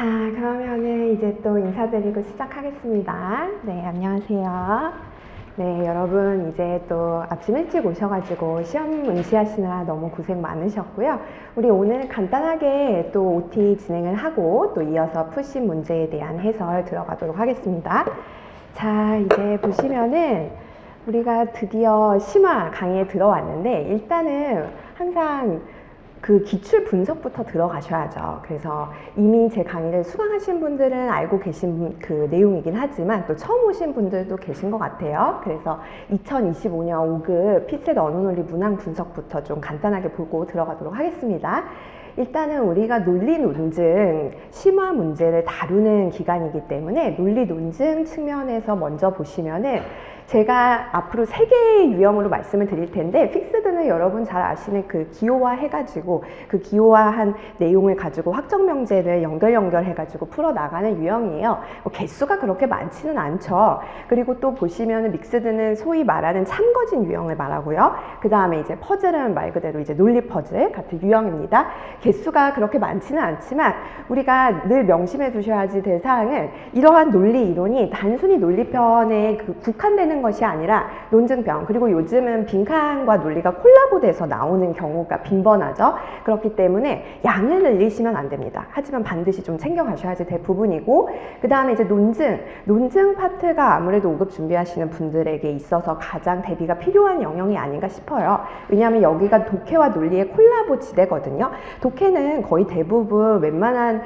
자, 그러면은 이제 또 인사드리고 시작하겠습니다. 네, 안녕하세요. 네, 여러분 이제 또 아침 일찍 오셔가지고 시험 응시하시느라 너무 고생 많으셨고요. 우리 오늘 간단하게 또 OT 진행을 하고 또 이어서 푸시 문제에 대한 해설 들어가도록 하겠습니다. 자, 이제 보시면은 우리가 드디어 심화 강의에 들어왔는데 일단은 항상 그 기출 분석부터 들어가셔야죠. 그래서 이미 제 강의를 수강하신 분들은 알고 계신 그 내용이긴 하지만 또 처음 오신 분들도 계신 것 같아요. 그래서 2025년 5급 피셋 언어논리 문항 분석부터 좀 간단하게 보고 들어가도록 하겠습니다. 일단은 우리가 논리 논증 심화 문제를 다루는 기간이기 때문에 논리 논증 측면에서 먼저 보시면은 제가 앞으로 3개의 유형으로 말씀을 드릴 텐데 픽스드는 여러분 잘 아시는 그 기호화 해가지고 그 기호화한 내용을 가지고 확정 명제를 연결해가지고 풀어나가는 유형이에요. 개수가 그렇게 많지는 않죠. 그리고 또 보시면은 믹스드는 소위 말하는 참거진 유형을 말하고요. 그 다음에 이제 퍼즐은 말 그대로 이제 논리 퍼즐 같은 유형입니다. 개수가 그렇게 많지는 않지만 우리가 늘 명심해 두셔야지 될 사항은 이러한 논리 이론이 단순히 논리편에 국한되는 것이 아니라 논증편, 그리고 요즘은 빈칸과 논리가 콜라보돼서 나오는 경우가 빈번하죠. 그렇기 때문에 양을 늘리시면 안 됩니다. 하지만 반드시 좀 챙겨가셔야지 될 부분이고, 그 다음에 이제 논증 파트가 아무래도 5급 준비하시는 분들에게 있어서 가장 대비가 필요한 영역이 아닌가 싶어요. 왜냐하면 여기가 독해와 논리의 콜라보 지대거든요. 독해는 거의 대부분 웬만한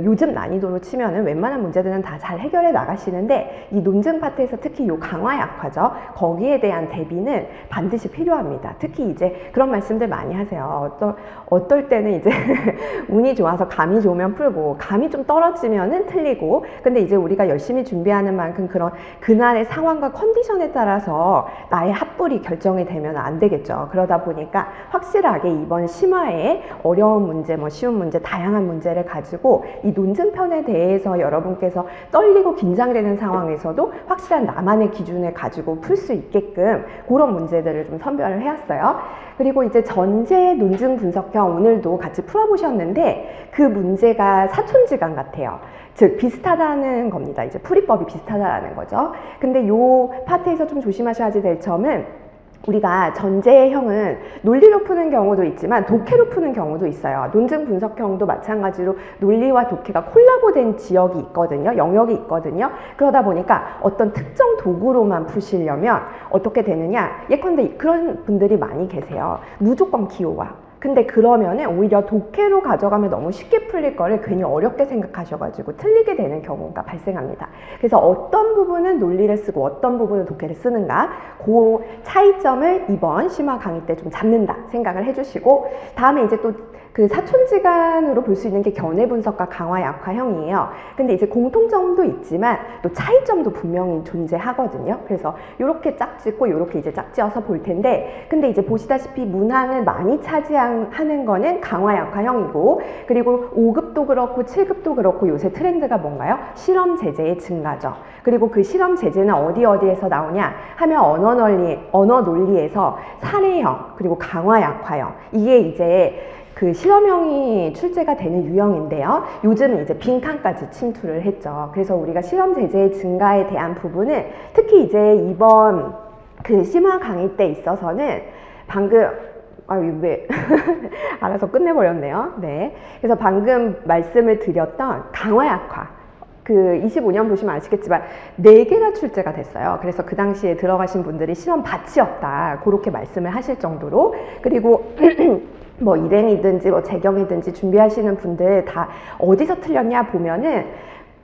요즘 난이도로 치면은 웬만한 문제들은 다 잘 해결해 나가시는데 이 논증 파트에서 특히 요 강화 약화죠. 거기에 대한 대비는 반드시 필요합니다. 특히 이제 그런 말씀들 많이 하세요. 어떨 때는 이제 운이 좋아서 감이 좋으면 풀고 감이 좀 떨어지면은 틀리고, 근데 이제 우리가 열심히 준비하는 만큼 그런 그날의 상황과 컨디션에 따라서 나의 합불이 결정이 되면 안 되겠죠. 그러다 보니까 확실하게 이번 심화에 어려운 문제, 뭐 쉬운 문제, 다양한 문제를 가지고 이 논증편에 대해서 여러분께서 떨리고 긴장되는 상황에서도 확실한 나만의 기준을 가지고 풀 수 있게끔 그런 문제들을 좀 선별을 해왔어요. 그리고 이제 전제 논증 분석형 오늘도 같이 풀어보셨는데 그 문제가 사촌지간 같아요. 즉 비슷하다는 겁니다. 이제 풀이법이 비슷하다는 거죠. 근데 요 파트에서 좀 조심하셔야 될 점은 우리가 전제형은 논리로 푸는 경우도 있지만 독해로 푸는 경우도 있어요. 논증 분석형도 마찬가지로 논리와 독해가 콜라보된 지역이 있거든요. 영역이 있거든요. 그러다 보니까 어떤 특정 도구로만 푸시려면 어떻게 되느냐, 예컨대 그런 분들이 많이 계세요. 무조건 기호화. 근데 그러면은 오히려 독해로 가져가면 너무 쉽게 풀릴 거를 괜히 어렵게 생각하셔가지고 틀리게 되는 경우가 발생합니다. 그래서 어떤 부분은 논리를 쓰고 어떤 부분은 독해를 쓰는가, 그 차이점을 이번 심화 강의 때 좀 잡는다 생각을 해주시고, 다음에 이제 또 그 사촌지간으로 볼 수 있는 게 견해 분석과 강화 약화형이에요. 근데 이제 공통점도 있지만 또 차이점도 분명히 존재하거든요. 그래서 이렇게 짝짓고 이렇게 이제 짝지어서 볼 텐데, 근데 이제 보시다시피 문항을 많이 차지하는 거는 강화 약화형이고, 그리고 5급도 그렇고 7급도 그렇고 요새 트렌드가 뭔가요? 실험 제재의 증가죠. 그리고 그 실험 제재는 어디에서 나오냐 하면 언어 논리에서 사례형 그리고 강화 약화형, 이게 이제 그 실험형이 출제가 되는 유형인데요. 요즘은 이제 빈칸까지 침투를 했죠. 그래서 우리가 실험 제재의 증가에 대한 부분은 특히 이제 이번 그 심화 강의 때 있어서는 방금 왜 알아서 끝내버렸네요. 네. 그래서 방금 말씀을 드렸던 강화 약화, 그 25년 보시면 아시겠지만 4개가 출제가 됐어요. 그래서 그 당시에 들어가신 분들이 실험 밭이 없다 그렇게 말씀을 하실 정도로. 그리고 뭐 일행이든지 뭐 재경이든지 준비하시는 분들 다 어디서 틀렸냐 보면은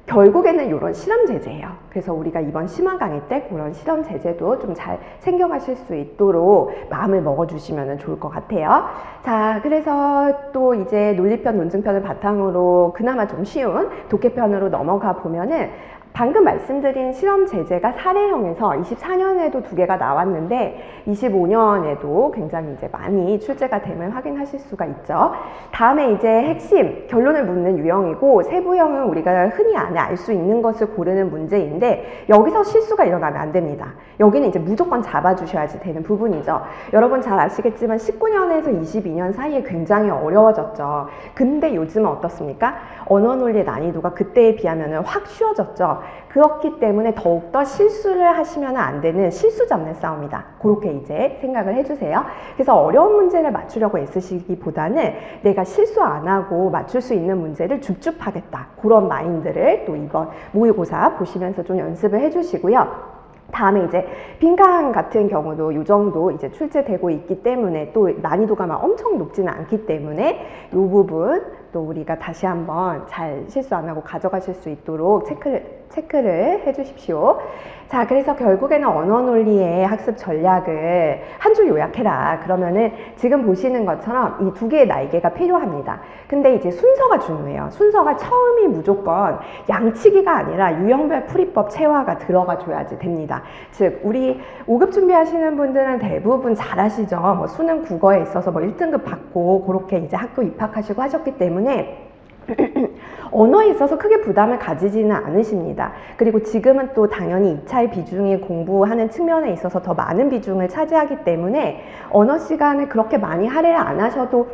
결국에는 이런 실험 제재예요. 그래서 우리가 이번 심화 강의 때 그런 실험 제재도 좀 잘 챙겨가실 수 있도록 마음을 먹어주시면 좋을 것 같아요. 자, 그래서 또 이제 논리편, 논증편을 바탕으로 그나마 좀 쉬운 독해편으로 넘어가 보면은 방금 말씀드린 실험 제재가 사례형에서 24년에도 2개가 나왔는데 25년에도 굉장히 이제 많이 출제가 됨을 확인하실 수가 있죠. 다음에 이제 핵심, 결론을 묻는 유형이고 세부형은 우리가 흔히 알 수 있는 것을 고르는 문제인데 여기서 실수가 일어나면 안 됩니다. 여기는 이제 무조건 잡아주셔야지 되는 부분이죠. 여러분 잘 아시겠지만 19년에서 22년 사이에 굉장히 어려워졌죠. 근데 요즘은 어떻습니까? 언어 논리의 난이도가 그때에 비하면 확 쉬워졌죠. 그렇기 때문에 더욱더 실수를 하시면 안 되는 실수 잡는 싸움이다. 그렇게 이제 생각을 해주세요. 그래서 어려운 문제를 맞추려고 애쓰시기보다는 내가 실수 안 하고 맞출 수 있는 문제를 줍줍하겠다. 그런 마인드를 또 이번 모의고사 보시면서 좀 연습을 해주시고요. 다음에 이제 빈칸 같은 경우도 이 정도 이제 출제되고 있기 때문에 또 난이도가 막 엄청 높지는 않기 때문에 이 부분 또 우리가 다시 한번 잘 실수 안 하고 가져가실 수 있도록 체크를 해 주십시오. 자, 그래서 결국에는 언어 논리의 학습 전략을 한 줄 요약해라. 그러면은 지금 보시는 것처럼 이 2개의 날개가 필요합니다. 근데 이제 순서가 중요해요. 순서가 처음이 무조건 양치기가 아니라 유형별 풀이법 체화가 들어가 줘야지 됩니다. 즉, 우리 5급 준비하시는 분들은 대부분 잘 아시죠? 뭐 수능 국어에 있어서 뭐 1등급 받고 그렇게 이제 학교 입학하시고 하셨기 때문에 언어에 있어서 크게 부담을 가지지는 않으십니다. 그리고 지금은 또 당연히 2차의 비중이 공부하는 측면에 있어서 더 많은 비중을 차지하기 때문에 언어 시간을 그렇게 많이 할애를 안 하셔도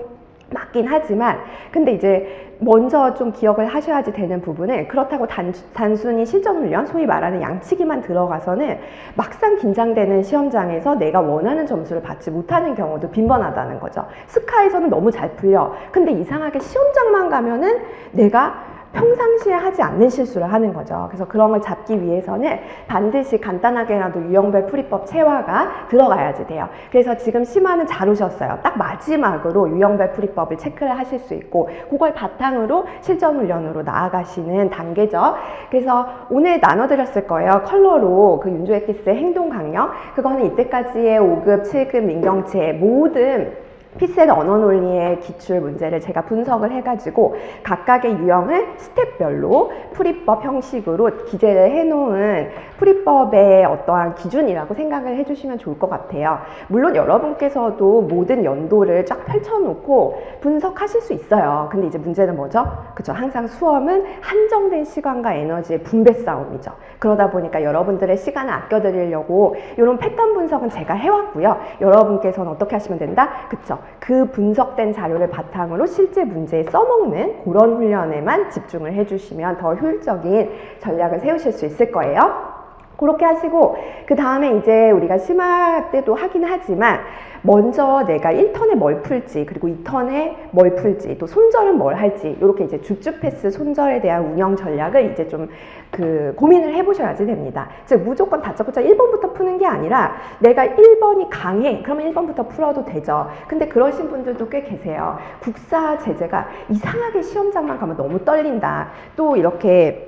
맞긴 하지만 근데 이제 먼저 좀 기억을 하셔야지 되는 부분은 그렇다고 단순히 실전훈련, 소위 말하는 양치기만 들어가서는 막상 긴장되는 시험장에서 내가 원하는 점수를 받지 못하는 경우도 빈번하다는 거죠. 스카에서는 너무 잘 풀려. 근데 이상하게 시험장만 가면은 내가 평상시에 하지 않는 실수를 하는 거죠. 그래서 그런 걸 잡기 위해서는 반드시 간단하게라도 유형별 풀이법 체화가 들어가야지 돼요. 그래서 지금 심화는 잘 오셨어요. 딱 마지막으로 유형별 풀이법을 체크를 하실 수 있고 그걸 바탕으로 실전훈련으로 나아가시는 단계죠. 그래서 오늘 나눠드렸을 거예요. 컬러로 그 윤조 엑기스의 행동 강령. 그거는 이때까지의 5급, 7급 민경채 모든 피셋 언어 논리의 기출 문제를 제가 분석을 해가지고 각각의 유형을 스텝별로 풀이법 형식으로 기재를 해놓은 풀이법의 어떠한 기준이라고 생각을 해주시면 좋을 것 같아요. 물론 여러분께서도 모든 연도를 쫙 펼쳐놓고 분석하실 수 있어요. 근데 이제 문제는 뭐죠? 그쵸? 항상 수험은 한정된 시간과 에너지의 분배 싸움이죠. 그러다 보니까 여러분들의 시간을 아껴드리려고 이런 패턴 분석은 제가 해왔고요. 여러분께서는 어떻게 하시면 된다? 그쵸? 그 분석된 자료를 바탕으로 실제 문제에 써먹는 그런 훈련에만 집중을 해주시면 더 효율적인 전략을 세우실 수 있을 거예요. 그렇게 하시고 그 다음에 이제 우리가 심화 때도 하긴 하지만 먼저 내가 1턴에 뭘 풀지 그리고 2턴에 뭘 풀지 또 손절은 뭘 할지 이렇게 이제 줍줍 패스 손절에 대한 운영 전략을 이제 좀 고민을 해보셔야지 됩니다. 즉 무조건 다짜고짜 1번부터 푸는 게 아니라 내가 1번이 강해 그러면 1번부터 풀어도 되죠. 근데 그러신 분들도 꽤 계세요. 국사 제재가 이상하게 시험장만 가면 너무 떨린다. 또 이렇게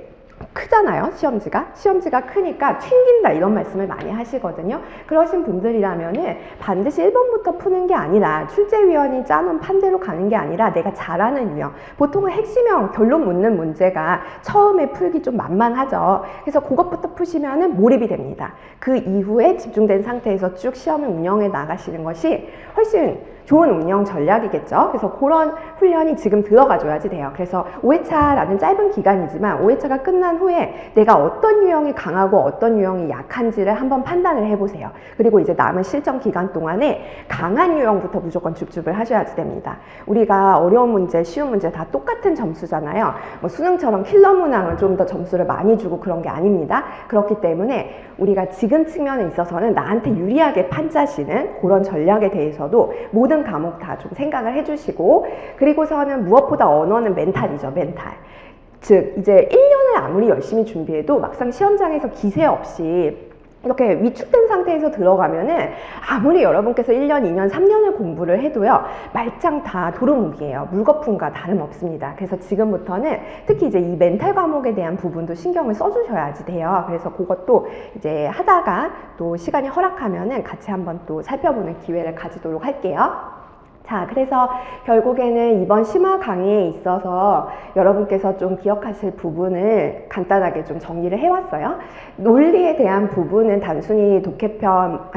크잖아요. 시험지가 크니까 튕긴다 이런 말씀을 많이 하시거든요. 그러신 분들이라면은 반드시 1번부터 푸는 게 아니라 출제위원이 짜놓은 판대로 가는 게 아니라 내가 잘하는 유형, 보통은 핵심형 결론 묻는 문제가 처음에 풀기 좀 만만하죠. 그래서 그것부터 푸시면은 몰입이 됩니다. 그 이후에 집중된 상태에서 쭉 시험을 운영해 나가시는 것이 훨씬 좋은 운영 전략이겠죠. 그래서 그런 훈련이 지금 들어가 줘야지 돼요. 그래서 5회차라는 짧은 기간이지만 5회차가 끝난 후에 내가 어떤 유형이 강하고 어떤 유형이 약한지를 한번 판단을 해보세요. 그리고 이제 남은 실전 기간 동안에 강한 유형부터 무조건 줍줍을 하셔야지 됩니다. 우리가 어려운 문제, 쉬운 문제 다 똑같은 점수잖아요. 뭐 수능처럼 킬러 문항을 좀 더 점수를 많이 주고 그런 게 아닙니다. 그렇기 때문에 우리가 지금 측면에 있어서는 나한테 유리하게 판짜시는 그런 전략에 대해서도 모든 과목 다 좀 생각을 해주시고 그리고서는 무엇보다 언어는 멘탈이죠. 멘탈. 즉 이제 1년을 아무리 열심히 준비해도 막상 시험장에서 기세 없이 이렇게 위축된 상태에서 들어가면은 아무리 여러분께서 1년, 2년, 3년을 공부를 해도요 말짱 다 도루묵이에요. 물거품과 다름없습니다. 그래서 지금부터는 특히 이제 이 멘탈 과목에 대한 부분도 신경을 써주셔야지 돼요. 그래서 그것도 이제 하다가 또 시간이 허락하면은 같이 한번 또 살펴보는 기회를 가지도록 할게요. 자, 그래서 결국에는 이번 심화 강의에 있어서 여러분께서 좀 기억하실 부분을 간단하게 좀 정리를 해왔어요. 논리에 대한 부분은 단순히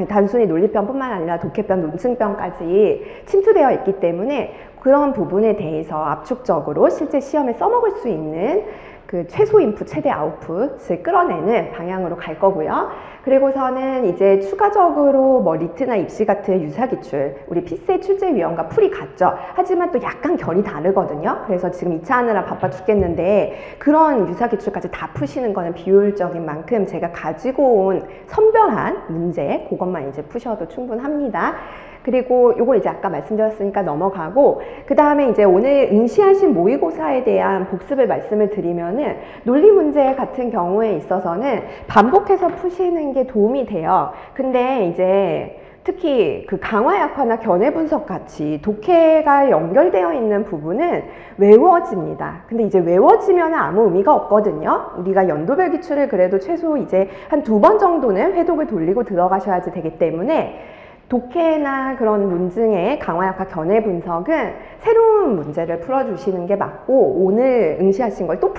단순히 논리편뿐만 아니라 독해편, 논증편까지 침투되어 있기 때문에 그런 부분에 대해서 압축적으로 실제 시험에 써먹을 수 있는 그 최소 인풋, 최대 아웃풋을 끌어내는 방향으로 갈 거고요. 그리고서는 이제 추가적으로 뭐 리트나 입시 같은 유사기출, 우리 피스의 출제 위원과 풀이 같죠. 하지만 또 약간 결이 다르거든요. 그래서 지금 2차 하느라 바빠 죽겠는데 그런 유사기출까지 다 푸시는 거는 비효율적인 만큼 제가 가지고 온 선별한 문제, 그것만 이제 푸셔도 충분합니다. 그리고 요거 이제 아까 말씀드렸으니까 넘어가고, 그 다음에 이제 오늘 응시하신 모의고사에 대한 복습을 말씀을 드리면은 논리 문제 같은 경우에 있어서는 반복해서 푸시는 게 도움이 돼요. 근데 이제 특히 그 강화 약화나 견해 분석 같이 독해가 연결되어 있는 부분은 외워집니다. 근데 이제 외워지면 아무 의미가 없거든요. 우리가 연도별 기출을 그래도 최소 이제 한 2번 정도는 회독을 돌리고 들어가셔야지 되기 때문에 독해나 그런 논증의 강화 약화 견해 분석은 새로운 문제를 풀어주시는 게 맞고, 오늘 응시하신 걸 또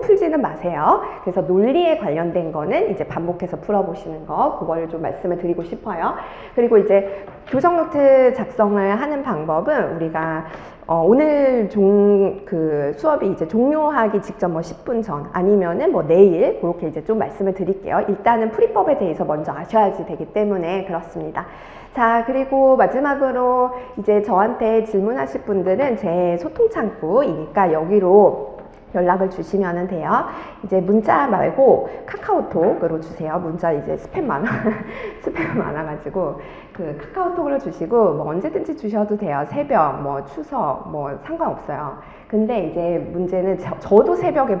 풀지는 마세요. 그래서 논리에 관련된 거는 이제 반복해서 풀어보시는 거, 그걸 좀 말씀을 드리고 싶어요. 그리고 이제 교정 노트 작성을 하는 방법은 우리가 오늘 그 수업이 이제 종료하기 직전 뭐 10분 전 아니면은 뭐 내일 그렇게 이제 좀 말씀을 드릴게요. 일단은 풀이법에 대해서 먼저 아셔야지 되기 때문에 그렇습니다. 자, 그리고 마지막으로 이제 저한테 질문하실 분들은 제 소통 창구이니까 여기로 연락을 주시면 돼요. 이제 문자 말고 카카오톡으로 주세요. 문자 이제 스팸 많아가지고 그 카카오톡으로 주시고 뭐 언제든지 주셔도 돼요. 새벽, 뭐 추석, 뭐 상관없어요. 근데 이제 문제는 저도 새벽에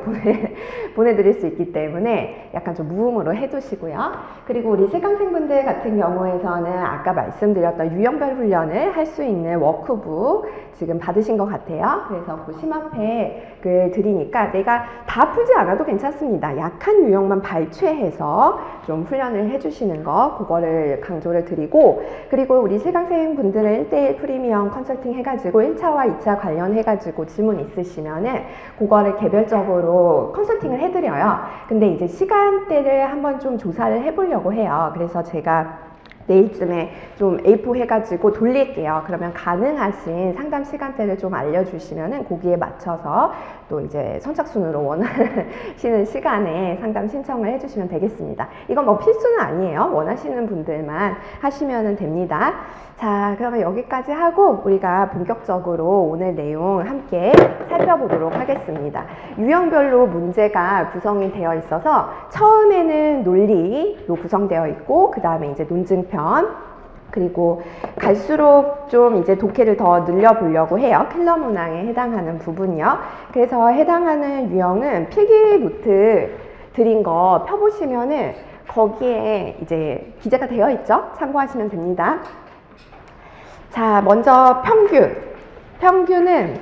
보내드릴 수 있기 때문에 약간 좀 무음으로 해두시고요. 그리고 우리 세강생분들 같은 경우에서는 아까 말씀드렸던 유형별 훈련을 할 수 있는 워크북 지금 받으신 것 같아요. 그래서 그 심화팩을 드리니까 내가 다 풀지 않아도 괜찮습니다. 약한 유형만 발췌해서 좀 훈련을 해주시는 거, 그거를 강조를 드리고, 그리고 우리 세강생분들은 1대1 프리미엄 컨설팅 해가지고 1차와 2차 관련해가지고 질문 있으시면은 그거를 개별적으로 컨설팅을 해드려요. 근데 이제 시간대를 한번 좀 조사를 해보려고 해요. 그래서 제가 내일쯤에 좀 A4 해가지고 돌릴게요. 그러면 가능하신 상담 시간대를 좀 알려주시면은 거기에 맞춰서 또 이제 선착순으로 원하시는 시간에 상담 신청을 해주시면 되겠습니다. 이건 뭐 필수는 아니에요. 원하시는 분들만 하시면 됩니다. 자, 그러면 여기까지 하고 우리가 본격적으로 오늘 내용 함께 살펴보도록 하겠습니다. 유형별로 문제가 구성이 되어 있어서 처음에는 논리로 구성되어 있고, 그 다음에 이제 논증편, 그리고 갈수록 좀 이제 독해를 더 늘려보려고 해요. 필러 문항에 해당하는 부분이요. 그래서 해당하는 유형은 필기 노트 드린 거 펴보시면은 거기에 이제 기재가 되어 있죠. 참고하시면 됩니다. 자, 먼저 평균. 평균은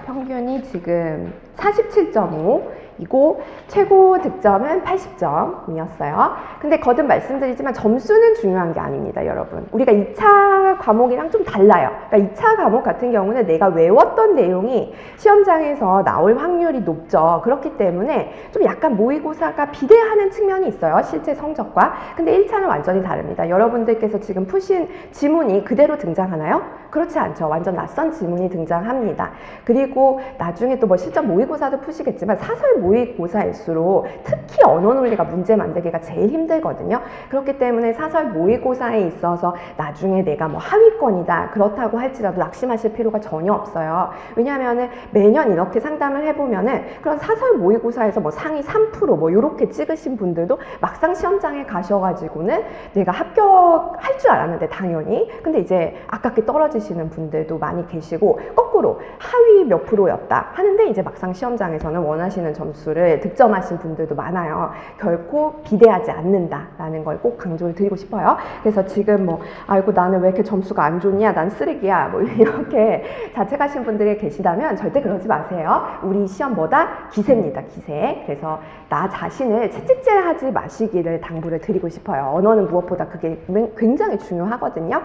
평균이 지금 47.5이고 최고 득점은 80점이었어요. 근데 거듭 말씀드리지만 점수는 중요한 게 아닙니다, 여러분. 우리가 2차 과목이랑 좀 달라요. 그러니까 2차 과목 같은 경우는 내가 외웠던 내용이 시험장에서 나올 확률이 높죠. 그렇기 때문에 좀 약간 모의고사가 비례하는 측면이 있어요, 실제 성적과. 근데 1차는 완전히 다릅니다. 여러분들께서 지금 푸신 지문이 그대로 등장하나요? 그렇지 않죠. 완전 낯선 지문이 등장합니다. 그리고 나중에 또 뭐 실전 모의고사도 푸시겠지만 사설 모의고사일수록 특히 언어 논리가 문제 만들기가 제일 힘들거든요. 그렇기 때문에 사설 모의고사에 있어서 나중에 내가 뭐 하위권이다 그렇다고 할지라도 낙심하실 필요가 전혀 없어요. 왜냐하면은 매년 이렇게 상담을 해보면은 그런 사설 모의고사에서 뭐 상위 3% 뭐 요렇게 찍으신 분들도 막상 시험장에 가셔가지고는 내가 합격할 줄 알았는데 당연히, 근데 이제 아깝게 떨어지시는 분들도 많이 계시고, 거꾸로 하위 몇 프로였다 하는데 이제 막상 시험장에서는 원하시는 점수를 득점하신 분들도 많아요. 결코 비대하지 않는다라는 걸 꼭 강조를 드리고 싶어요. 그래서 지금 뭐 아이고 나는 왜 이렇게 점수가 안 좋냐, 난 쓰레기야, 뭐 이렇게 자책하신 분들이 계시다면 절대 그러지 마세요. 우리 시험 뭐다? 기세입니다, 기세. 그래서 나 자신을 채찍질하지 마시기를 당부를 드리고 싶어요. 언어는 무엇보다 그게 굉장히 중요하거든요.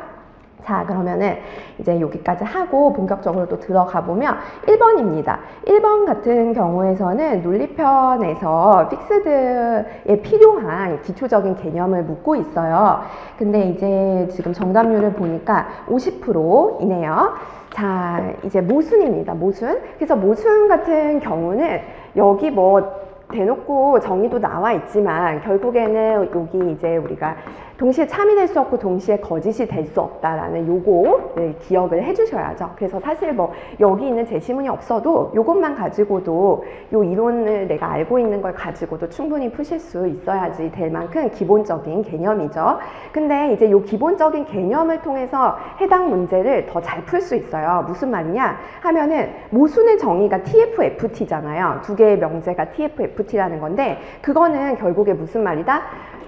자, 그러면은 이제 여기까지 하고 본격적으로 또 들어가 보면 1번입니다. 1번 같은 경우에서는 논리편에서 픽스드에 필요한 기초적인 개념을 묻고 있어요. 근데 이제 지금 정답률을 보니까 50%이네요. 자, 이제 모순입니다. 모순. 그래서 모순 같은 경우는 여기 뭐 대놓고 정의도 나와 있지만 결국에는 여기 이제 우리가 동시에 참이 될 수 없고 동시에 거짓이 될 수 없다라는 요거를 기억을 해주셔야죠. 그래서 사실 뭐 여기 있는 제시문이 없어도 요것만 가지고도 요 이론을 내가 알고 있는 걸 가지고도 충분히 푸실 수 있어야지 될 만큼 기본적인 개념이죠. 근데 이제 요 기본적인 개념을 통해서 해당 문제를 더 잘 풀 수 있어요. 무슨 말이냐 하면은 모순의 정의가 TF-FT잖아요. 두 개의 명제가 TF-FT라는 건데 그거는 결국에 무슨 말이다?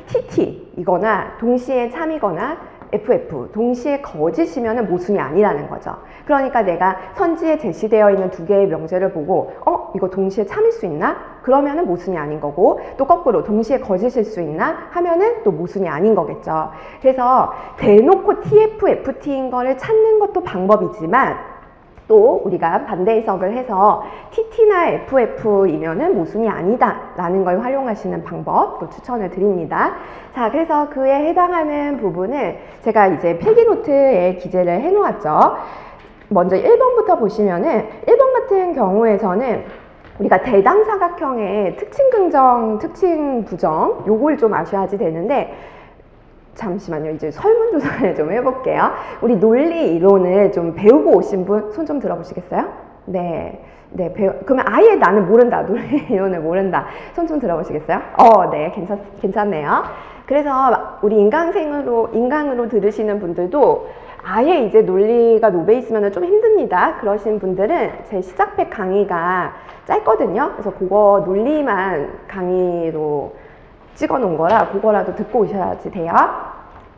TT 이거나 동시에 참이거나 FF 동시에 거짓이면 모순이 아니라는 거죠. 그러니까 내가 선지에 제시되어 있는 두 개의 명제를 보고 이거 동시에 참일 수 있나? 그러면은 모순이 아닌 거고 또 거꾸로 동시에 거짓일 수 있나? 하면은 또 모순이 아닌 거겠죠. 그래서 대놓고 TF, FT인 거를 찾는 것도 방법이지만 또 우리가 반대 해석을 해서 TT나 FF이면은 모순이 아니다 라는 걸 활용하시는 방법도 추천을 드립니다. 자, 그래서 그에 해당하는 부분을 제가 이제 필기노트에 기재를 해 놓았죠. 먼저 1번부터 보시면은 1번 같은 경우에서는 우리가 대당사각형의 특징 긍정, 특징 부정 요걸 좀 아셔야지 되는데 잠시만요. 이제 설문조사를 좀 해볼게요. 우리 논리 이론을 좀 배우고 오신 분 손 좀 들어보시겠어요? 네. 네, 그러면 아예 나는 모른다. 논리 이론을 모른다. 손 좀 들어보시겠어요? 네. 괜찮네요. 그래서 우리 인강으로 들으시는 분들도 아예 이제 논리가 노베 있으면 좀 힘듭니다. 그러신 분들은 제 시작팩 강의가 짧거든요. 그래서 그거 논리만 강의로 찍어 놓은 거라 그거라도 듣고 오셔야지 돼요.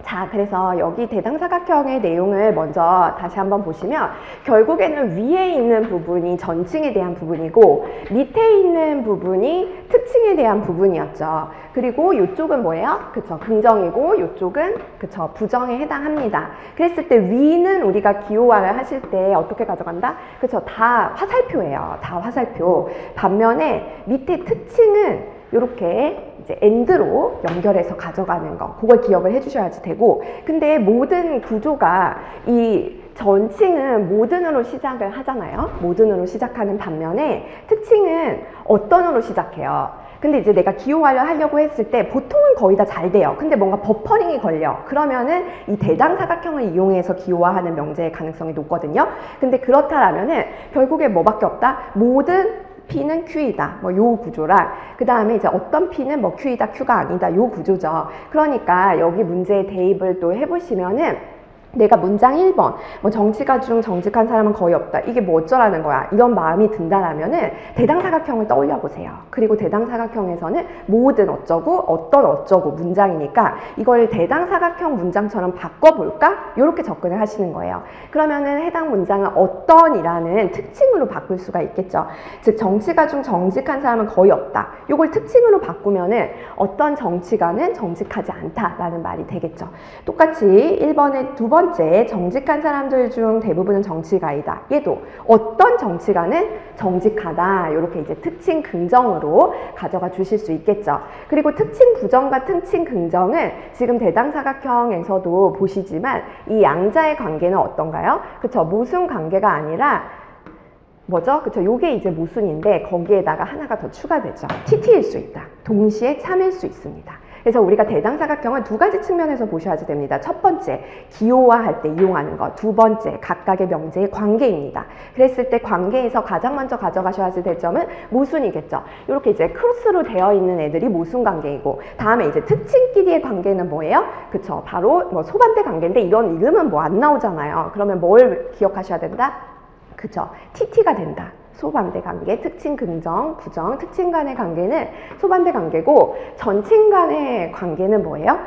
자, 그래서 여기 대당사각형의 내용을 먼저 다시 한번 보시면 결국에는 위에 있는 부분이 전칭에 대한 부분이고 밑에 있는 부분이 특징에 대한 부분이었죠. 그리고 이쪽은 뭐예요? 그쵸, 긍정이고 이쪽은 그쵸, 부정에 해당합니다. 그랬을 때 위는 우리가 기호화를 하실 때 어떻게 가져간다? 그쵸, 다 화살표예요. 다 화살표. 반면에 밑에 특징은 이렇게 이제 엔드로 연결해서 가져가는 거, 그걸 기억을 해주셔야지 되고, 근데 모든 구조가 이 전칭은 모든으로 시작을 하잖아요. 모든으로 시작하는 반면에 특징은 어떤으로 시작해요. 근데 이제 내가 기호화를 하려고 했을 때 보통은 거의 다 잘 돼요. 근데 뭔가 버퍼링이 걸려. 그러면은 이 대당사각형을 이용해서 기호화하는 명제의 가능성이 높거든요. 근데 그렇다라면은 결국에 뭐밖에 없다? 모든 P는 Q이다. 뭐 요 구조랑 그 다음에 이제 어떤 P는 뭐 Q이다, Q가 아니다. 요 구조죠. 그러니까 여기 문제의 대입을 또 해보시면은 내가 문장 1번 뭐 정치가 중 정직한 사람은 거의 없다. 이게 뭐 어쩌라는 거야. 이런 마음이 든다라면은 대당사각형을 떠올려 보세요. 그리고 대당사각형에서는 모든 어쩌고 어떤 어쩌고 문장이니까 이걸 대당사각형 문장처럼 바꿔볼까? 이렇게 접근을 하시는 거예요. 그러면은 해당 문장은 어떤이라는 특징으로 바꿀 수가 있겠죠. 즉 정치가 중 정직한 사람은 거의 없다. 이걸 특징으로 바꾸면은 어떤 정치가는 정직하지 않다라는 말이 되겠죠. 똑같이 1번의 두 번째 정직한 사람들 중 대부분은 정치가이다. 얘도 어떤 정치가는 정직하다. 이렇게 이제 특징 긍정으로 가져가 주실 수 있겠죠. 그리고 특징 부정과 특징 긍정은 지금 대당사각형에서도 보시지만 이 양자의 관계는 어떤가요? 그쵸? 모순 관계가 아니라 뭐죠? 그쵸? 요게 이제 모순인데 거기에다가 하나가 더 추가되죠. TT일 수 있다. 동시에 참일 수 있습니다. 그래서 우리가 대당사각형은 두 가지 측면에서 보셔야지 됩니다. 첫 번째, 기호화할 때 이용하는 것. 두 번째, 각각의 명제의 관계입니다. 그랬을 때 관계에서 가장 먼저 가져가셔야지 될 점은 모순이겠죠. 이렇게 이제 크로스로 되어 있는 애들이 모순 관계이고, 다음에 이제 특징끼리의 관계는 뭐예요? 그쵸. 바로 뭐 소반대 관계인데 이런 이름은 뭐 안 나오잖아요. 그러면 뭘 기억하셔야 된다? 그쵸. TT가 된다. 소반대 관계, 특징 긍정, 부정, 특징 간의 관계는 소반대 관계고 전칭 간의 관계는 뭐예요?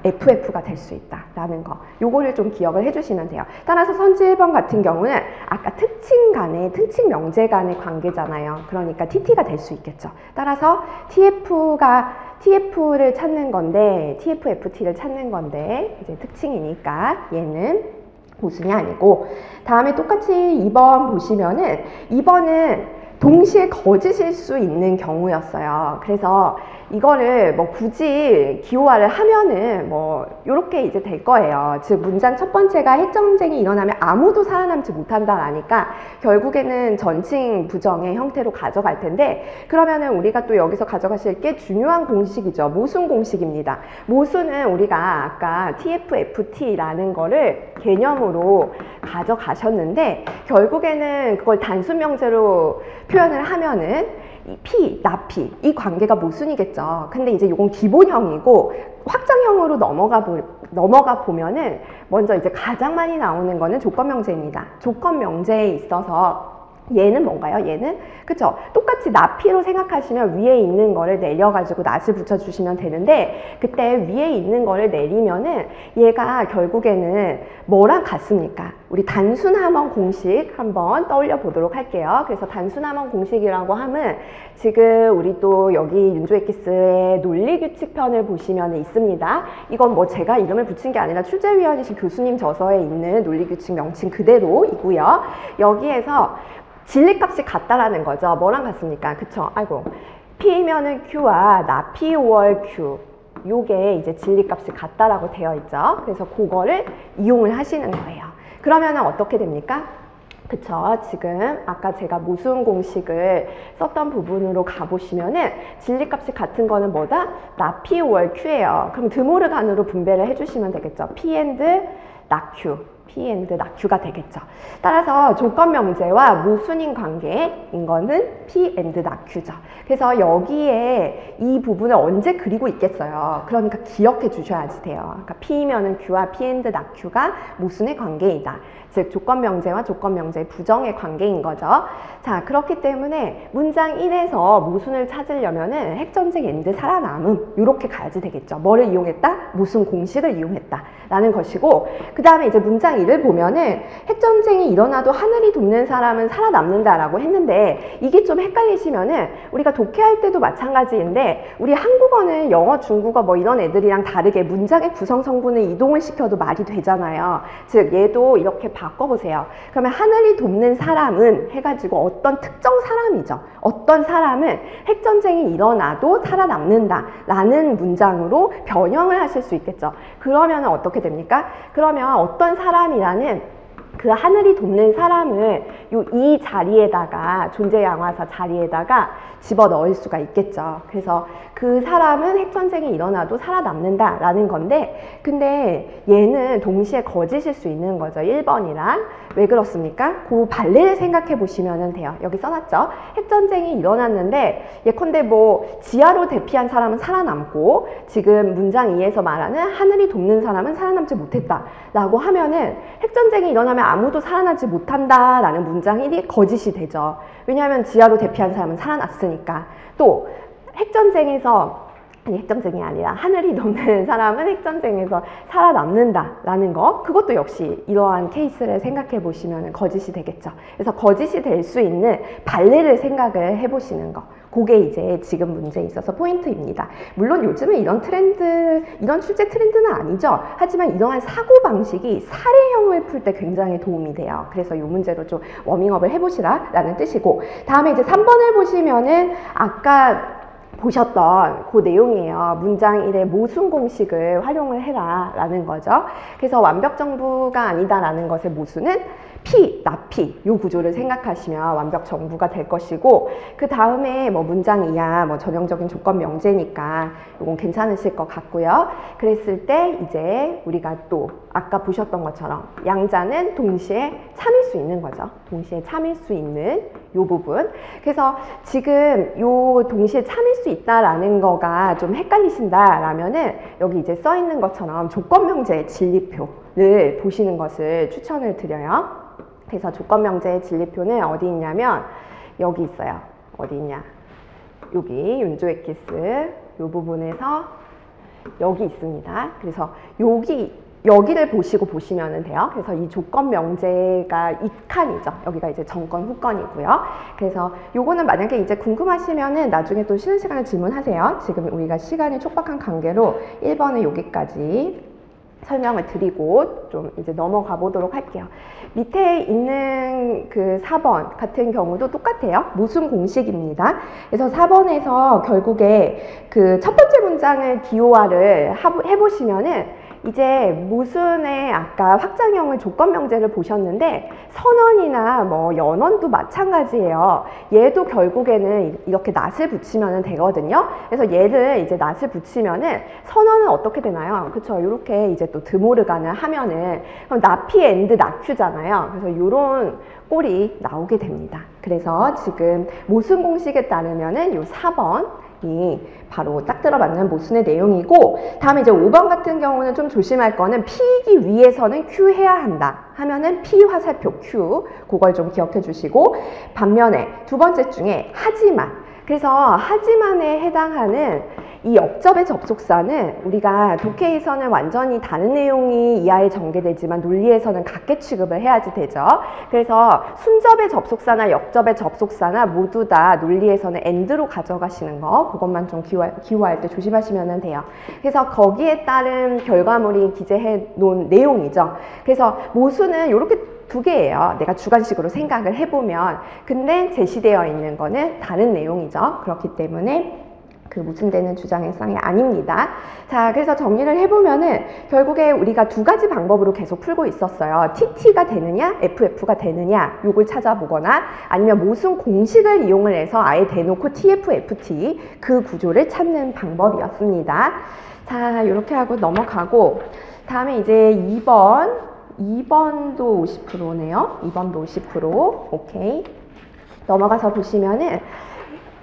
FF가 될 수 있다라는 거. 요거를 좀 기억을 해주시면 돼요. 따라서 선지 1번 같은 경우는 아까 특징 간의, 특징 명제 간의 관계잖아요. 그러니까 TT가 될 수 있겠죠. 따라서 TF를 찾는 건데, TF-FT를 찾는 건데 이제 특징이니까 얘는 모순이 아니고, 다음에 똑같이 2번 보시면은 2번은 동시에 거짓일 수 있는 경우였어요. 그래서 이거를 뭐 굳이 기호화를 하면은 뭐 요렇게 이제 될 거예요. 즉 문장 첫 번째가 핵전쟁이 일어나면 아무도 살아남지 못한다라니까 결국에는 전칭 부정의 형태로 가져갈 텐데, 그러면은 우리가 또 여기서 가져가실 게 중요한 공식이죠. 모순 공식입니다. 모순은 우리가 아까 TFFT라는 거를 개념으로 가져가셨는데, 결국에는 그걸 단순 명제로 표현을 하면은 이 피, 나피 이 관계가 모순이겠죠. 근데 이제 이건 기본형이고, 확장형으로 넘어가 보면은 먼저 이제 가장 많이 나오는 거는 조건명제입니다. 조건명제에 있어서 얘는 뭔가요? 얘는 그쵸? 똑같이 나피로 생각하시면 위에 있는 거를 내려가지고 낫을 붙여주시면 되는데, 그때 위에 있는 거를 내리면은 얘가 결국에는 뭐랑 같습니까? 우리 단순함원 공식 한번 떠올려 보도록 할게요. 그래서 단순함원 공식이라고 하면 지금 우리 또 여기 윤조엑기스의 논리규칙편을 보시면 있습니다. 이건 뭐 제가 이름을 붙인 게 아니라 출제위원이신 교수님 저서에 있는 논리규칙 명칭 그대로이고요. 여기에서 진리값이 같다라는 거죠. 뭐랑 같습니까? 그쵸? 아이고. P면은 Q와 나 P 5월 Q. 요게 이제 진리값이 같다라고 되어 있죠. 그래서 그거를 이용을 하시는 거예요. 그러면은 어떻게 됩니까? 그쵸? 지금 아까 제가 모순 공식을 썼던 부분으로 가보시면은 진리값이 같은 거는 뭐다? 나 P 5월 Q예요. 그럼 드모르간으로 분배를 해주시면 되겠죠. P and 나 Q. P and 나 Q가 되겠죠. 따라서 조건명제와 모순인 관계인 거는 P and 나 Q죠. 그래서 여기에 이 부분을 언제 그리고 있겠어요. 그러니까 기억해 주셔야지 돼요. 그러니까 P면은 Q와 P and 나 Q가 모순의 관계이다. 즉 조건명제와 조건명제의 부정의 관계인 거죠. 자, 그렇기 때문에 문장 1에서 모순을 찾으려면은 핵전쟁 엔드 살아남음 이렇게 가야지 되겠죠. 뭐를 이용했다? 모순 공식을 이용했다 라는 것이고, 그 다음에 이제 문장 2를 보면은 핵전쟁이 일어나도 하늘이 돕는 사람은 살아남는다 라고 했는데, 이게 좀 헷갈리시면은 우리가 독해할 때도 마찬가지인데, 우리 한국어는 영어, 중국어 뭐 이런 애들이랑 다르게 문장의 구성 성분을 이동을 시켜도 말이 되잖아요. 즉 얘도 이렇게 바꿔보세요. 그러면 하늘이 돕는 사람은 해가지고 어떤 특정 사람이죠. 어떤 사람은 핵전쟁이 일어나도 살아남는다 라는 문장으로 변형을 하실 수 있겠죠. 그러면 어떻게 됩니까? 그러면 어떤 사람이라는 그 하늘이 돕는 사람을 이 자리에다가, 존재 양화사 자리에다가 집어넣을 수가 있겠죠. 그래서 그 사람은 핵전쟁이 일어나도 살아남는다 라는 건데, 근데 얘는 동시에 거짓일 수 있는 거죠. 1번이랑. 왜 그렇습니까? 그 발레를 생각해 보시면 돼요. 여기 써놨죠. 핵전쟁이 일어났는데 예컨대 뭐 지하로 대피한 사람은 살아남고, 지금 문장 2에서 말하는 하늘이 돕는 사람은 살아남지 못했다 라고 하면은 핵전쟁이 일어나면 아무도 살아나지 못한다 라는 문장 1이 거짓이 되죠. 왜냐하면 지하로 대피한 사람은 살아났으니까. 또 핵전쟁이 아니라 하늘이 돕는 사람은 핵전쟁에서 살아남는다 라는 거, 그것도 역시 이러한 케이스를 생각해 보시면 거짓이 되겠죠. 그래서 거짓이 될 수 있는 발레를 생각을 해 보시는 거, 그게 이제 지금 문제에 있어서 포인트입니다. 물론 요즘은 이런 트렌드, 이런 출제 트렌드는 아니죠. 하지만 이러한 사고방식이 사례형을 풀 때 굉장히 도움이 돼요. 그래서 이 문제로 좀 워밍업을 해보시라 라는 뜻이고, 다음에 이제 3번을 보시면은 아까 보셨던 그 내용이에요. 문장 1의 모순 공식을 활용을 해라 라는 거죠. 그래서 완벽 정부가 아니다 라는 것의 모순은 P, 나 P 요 구조를 생각하시면 완벽 정부가 될 것이고, 그 다음에 뭐 문장 2야 뭐 전형적인 조건 명제니까 이건 괜찮으실 것 같고요. 그랬을 때 이제 우리가 또 아까 보셨던 것처럼 양자는 동시에 참일 수 있는 거죠. 동시에 참일 수 있는 요 부분. 그래서 지금 요 동시에 참일 수 있다라는 거가 좀 헷갈리신다 라면은 여기 이제 써 있는 것처럼 조건명제의 진리표를 보시는 것을 추천을 드려요. 그래서 조건명제의 진리표는 어디 있냐면 여기 있어요. 어디 있냐? 여기 윤조엑기스 요 부분에서 여기 있습니다. 그래서 여기를 보시면 돼요. 그래서 이 조건 명제가 이 칸이죠. 여기가 이제 전건 후건이고요. 그래서 요거는 만약에 이제 궁금하시면은 나중에 또 쉬는 시간에 질문하세요. 지금 우리가 시간이 촉박한 관계로 1번은 여기까지 설명을 드리고 좀 이제 넘어가 보도록 할게요. 밑에 있는 그 4번 같은 경우도 똑같아요. 모순 공식입니다. 그래서 4번에서 결국에 그 첫 번째 문장을 기호화를 해보시면은 이제 모순의 아까 확장형을 조건 명제를 보셨는데 선언이나 뭐 연언도 마찬가지예요. 얘도 결국에는 이렇게 낫을 붙이면 되거든요. 그래서 얘를 이제 낫을 붙이면은 선언은 어떻게 되나요? 그쵸? 이렇게 이제 또 드모르간을 하면은 그럼 나피 앤드 나큐잖아요. 그래서 이런 꼴이 나오게 됩니다. 그래서 지금 모순 공식에 따르면은 요 4번이 바로 딱 들어맞는 모순의 내용이고, 다음에 이제 5번 같은 경우는 좀 조심할 거는 P이기 위해서는 Q 해야 한다 하면은 P 화살표 Q, 그걸 좀 기억해 주시고, 반면에 두 번째 중에 하지만, 그래서 하지만에 해당하는 이 역접의 접속사는 우리가 독해에서는 완전히 다른 내용이 이하에 전개되지만 논리에서는 같게 취급을 해야지 되죠. 그래서 순접의 접속사나 역접의 접속사나 모두 다 논리에서는 and로 가져가시는 거, 그것만 좀 기호할 때 조심하시면 돼요. 그래서 거기에 따른 결과물이 기재해 놓은 내용이죠. 그래서 모순은 이렇게 두 개예요. 내가 주관식으로 생각을 해보면. 근데 제시되어 있는 거는 다른 내용이죠. 그렇기 때문에 그 모순되는 주장의 쌍이 아닙니다. 자, 그래서 정리를 해보면은 결국에 우리가 두 가지 방법으로 계속 풀고 있었어요. TT가 되느냐, FF가 되느냐, 요걸 찾아보거나 아니면 모순 공식을 이용을 해서 아예 대놓고 TF, FT 그 구조를 찾는 방법이었습니다. 자, 이렇게 하고 넘어가고, 다음에 이제 2번도 50%네요. 2번도 50%. 오케이. 넘어가서 보시면은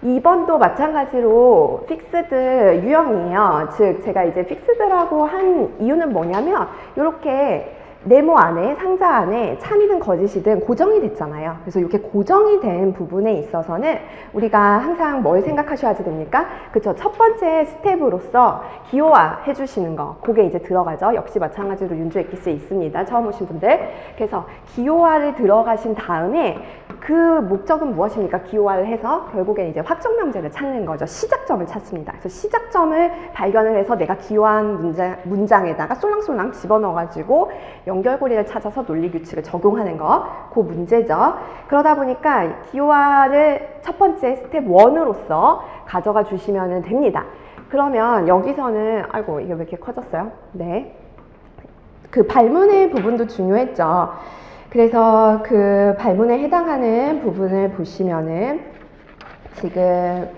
2번도 마찬가지로 픽스드 유형이에요. 즉 제가 이제 픽스드라고 한 이유는 뭐냐면 이렇게 네모 안에, 상자 안에 참이든 거짓이든 고정이 됐잖아요. 그래서 이렇게 고정이 된 부분에 있어서는 우리가 항상 뭘 생각하셔야 됩니까? 그쵸? 첫 번째 스텝으로서 기호화 해주시는 거, 그게 이제 들어가죠. 역시 마찬가지로 윤조 엑기스에 있습니다. 처음 오신 분들. 그래서 기호화를 들어가신 다음에 그 목적은 무엇입니까? 기호화를 해서 결국엔 이제 확정 명제를 찾는 거죠. 시작점을 찾습니다. 그래서 시작점을 발견을 해서 내가 기호한 문장에다가 쏠랑쏠랑 집어넣어가지고 연결고리를 찾아서 논리규칙을 적용하는 거, 그 문제죠. 그러다 보니까 기호화를 첫 번째 스텝 1으로서 가져가 주시면 됩니다. 그러면 여기서는, 아이고 이게 왜 이렇게 커졌어요? 네, 그 발문의 부분도 중요했죠. 그래서 그 발문에 해당하는 부분을 보시면은 지금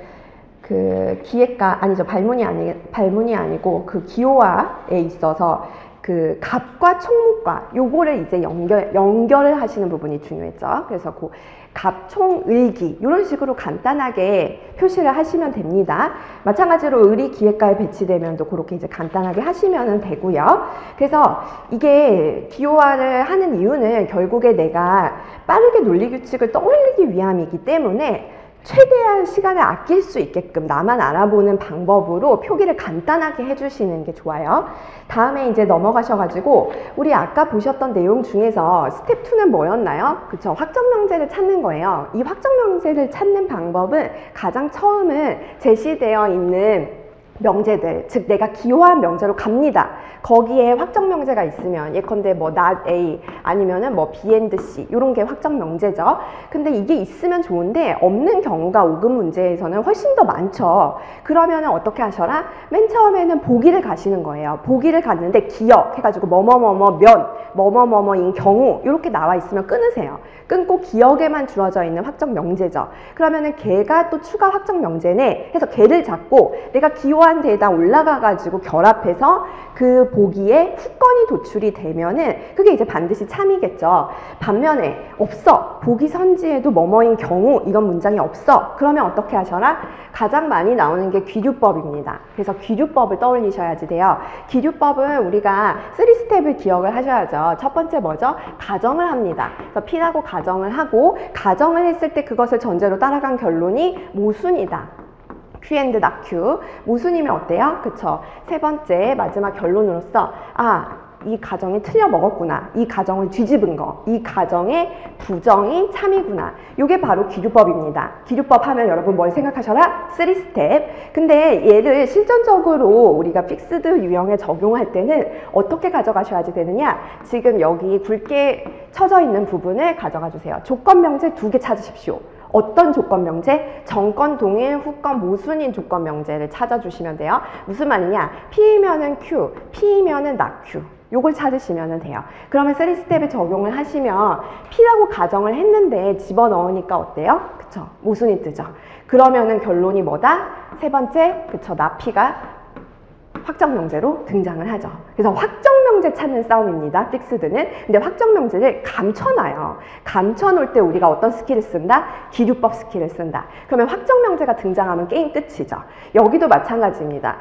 그 기획가, 아니죠, 발문이 아니고 그 기호화에 있어서 그 갑과 총무과 요거를 이제 연결을 하시는 부분이 중요했죠. 그래서 그 갑, 총, 을기 이런 식으로 간단하게 표시를 하시면 됩니다. 마찬가지로 을이 기획가에 배치되면 또 그렇게 이제 간단하게 하시면 되고요. 그래서 이게 기호화를 하는 이유는 결국에 내가 빠르게 논리규칙을 떠올리기 위함이기 때문에 최대한 시간을 아낄 수 있게끔 나만 알아보는 방법으로 표기를 간단하게 해주시는 게 좋아요. 다음에 이제 넘어가셔가지고 우리 아까 보셨던 내용 중에서 스텝 2는 뭐였나요? 그쵸? 확정명제를 찾는 거예요. 이 확정명제를 찾는 방법은 가장 처음은 제시되어 있는 명제들, 즉 내가 기호한 명제로 갑니다. 거기에 확정 명제가 있으면 예컨대 뭐 not A 아니면은 뭐 B and C 이런 게 확정 명제죠. 근데 이게 있으면 좋은데 없는 경우가 5급 문제에서는 훨씬 더 많죠. 그러면은 어떻게 하셔라? 맨 처음에는 보기를 가시는 거예요. 보기를 갔는데 기억 해가지고 뭐뭐뭐뭐면 뭐뭐뭐뭐인 경우 이렇게 나와 있으면 끊으세요. 끊고 기억에만 주어져 있는 확정 명제죠. 그러면은 걔가 또 추가 확정 명제네 해서 걔를 잡고 내가 기호한 데에다 올라가 가지고 결합해서 그 보기에 후건이 도출이 되면은 그게 이제 반드시 참이겠죠. 반면에 없어, 보기 선지에도 뭐뭐인 경우 이런 문장이 없어, 그러면 어떻게 하셔라? 가장 많이 나오는 게 귀류법입니다. 그래서 귀류법을 떠올리셔야지 돼요. 귀류법은 우리가 3스텝을 기억을 하셔야죠. 첫 번째 뭐죠? 가정을 합니다. 그래서 P라고 가정을 하고, 가정을 했을 때 그것을 전제로 따라간 결론이 모순이다. Q and Q. 모순이면 어때요? 그쵸? 세 번째 마지막 결론으로서 이 가정이 틀려 먹었구나, 이 가정을 뒤집은 거, 이 가정의 부정이 참이구나. 이게 바로 기류법입니다. 기류법 하면 여러분 뭘 생각하셔라? 3스텝. 근데 얘를 실전적으로 우리가 픽스드 유형에 적용할 때는 어떻게 가져가셔야지 되느냐? 지금 여기 굵게 쳐져 있는 부분을 가져가 주세요. 조건 명제 2개 찾으십시오. 어떤 조건 명제? 정건 동일, 후건 모순인 조건 명제를 찾아주시면 돼요. 무슨 말이냐? P이면은 Q, P이면은 not Q. 요걸 찾으시면 돼요. 그러면 3스텝에 적용을 하시면 P라고 가정을 했는데 집어넣으니까 어때요? 그쵸? 모순이 뜨죠. 그러면은 결론이 뭐다? 세 번째, 그쵸? not P가 확정명제로 등장을 하죠. 그래서 확정명제 찾는 싸움입니다. 픽스드는. 근데 확정명제를 감춰놔요. 감춰놓을 때 우리가 어떤 스킬을 쓴다? 기류법 스킬을 쓴다. 그러면 확정명제가 등장하면 게임 끝이죠. 여기도 마찬가지입니다.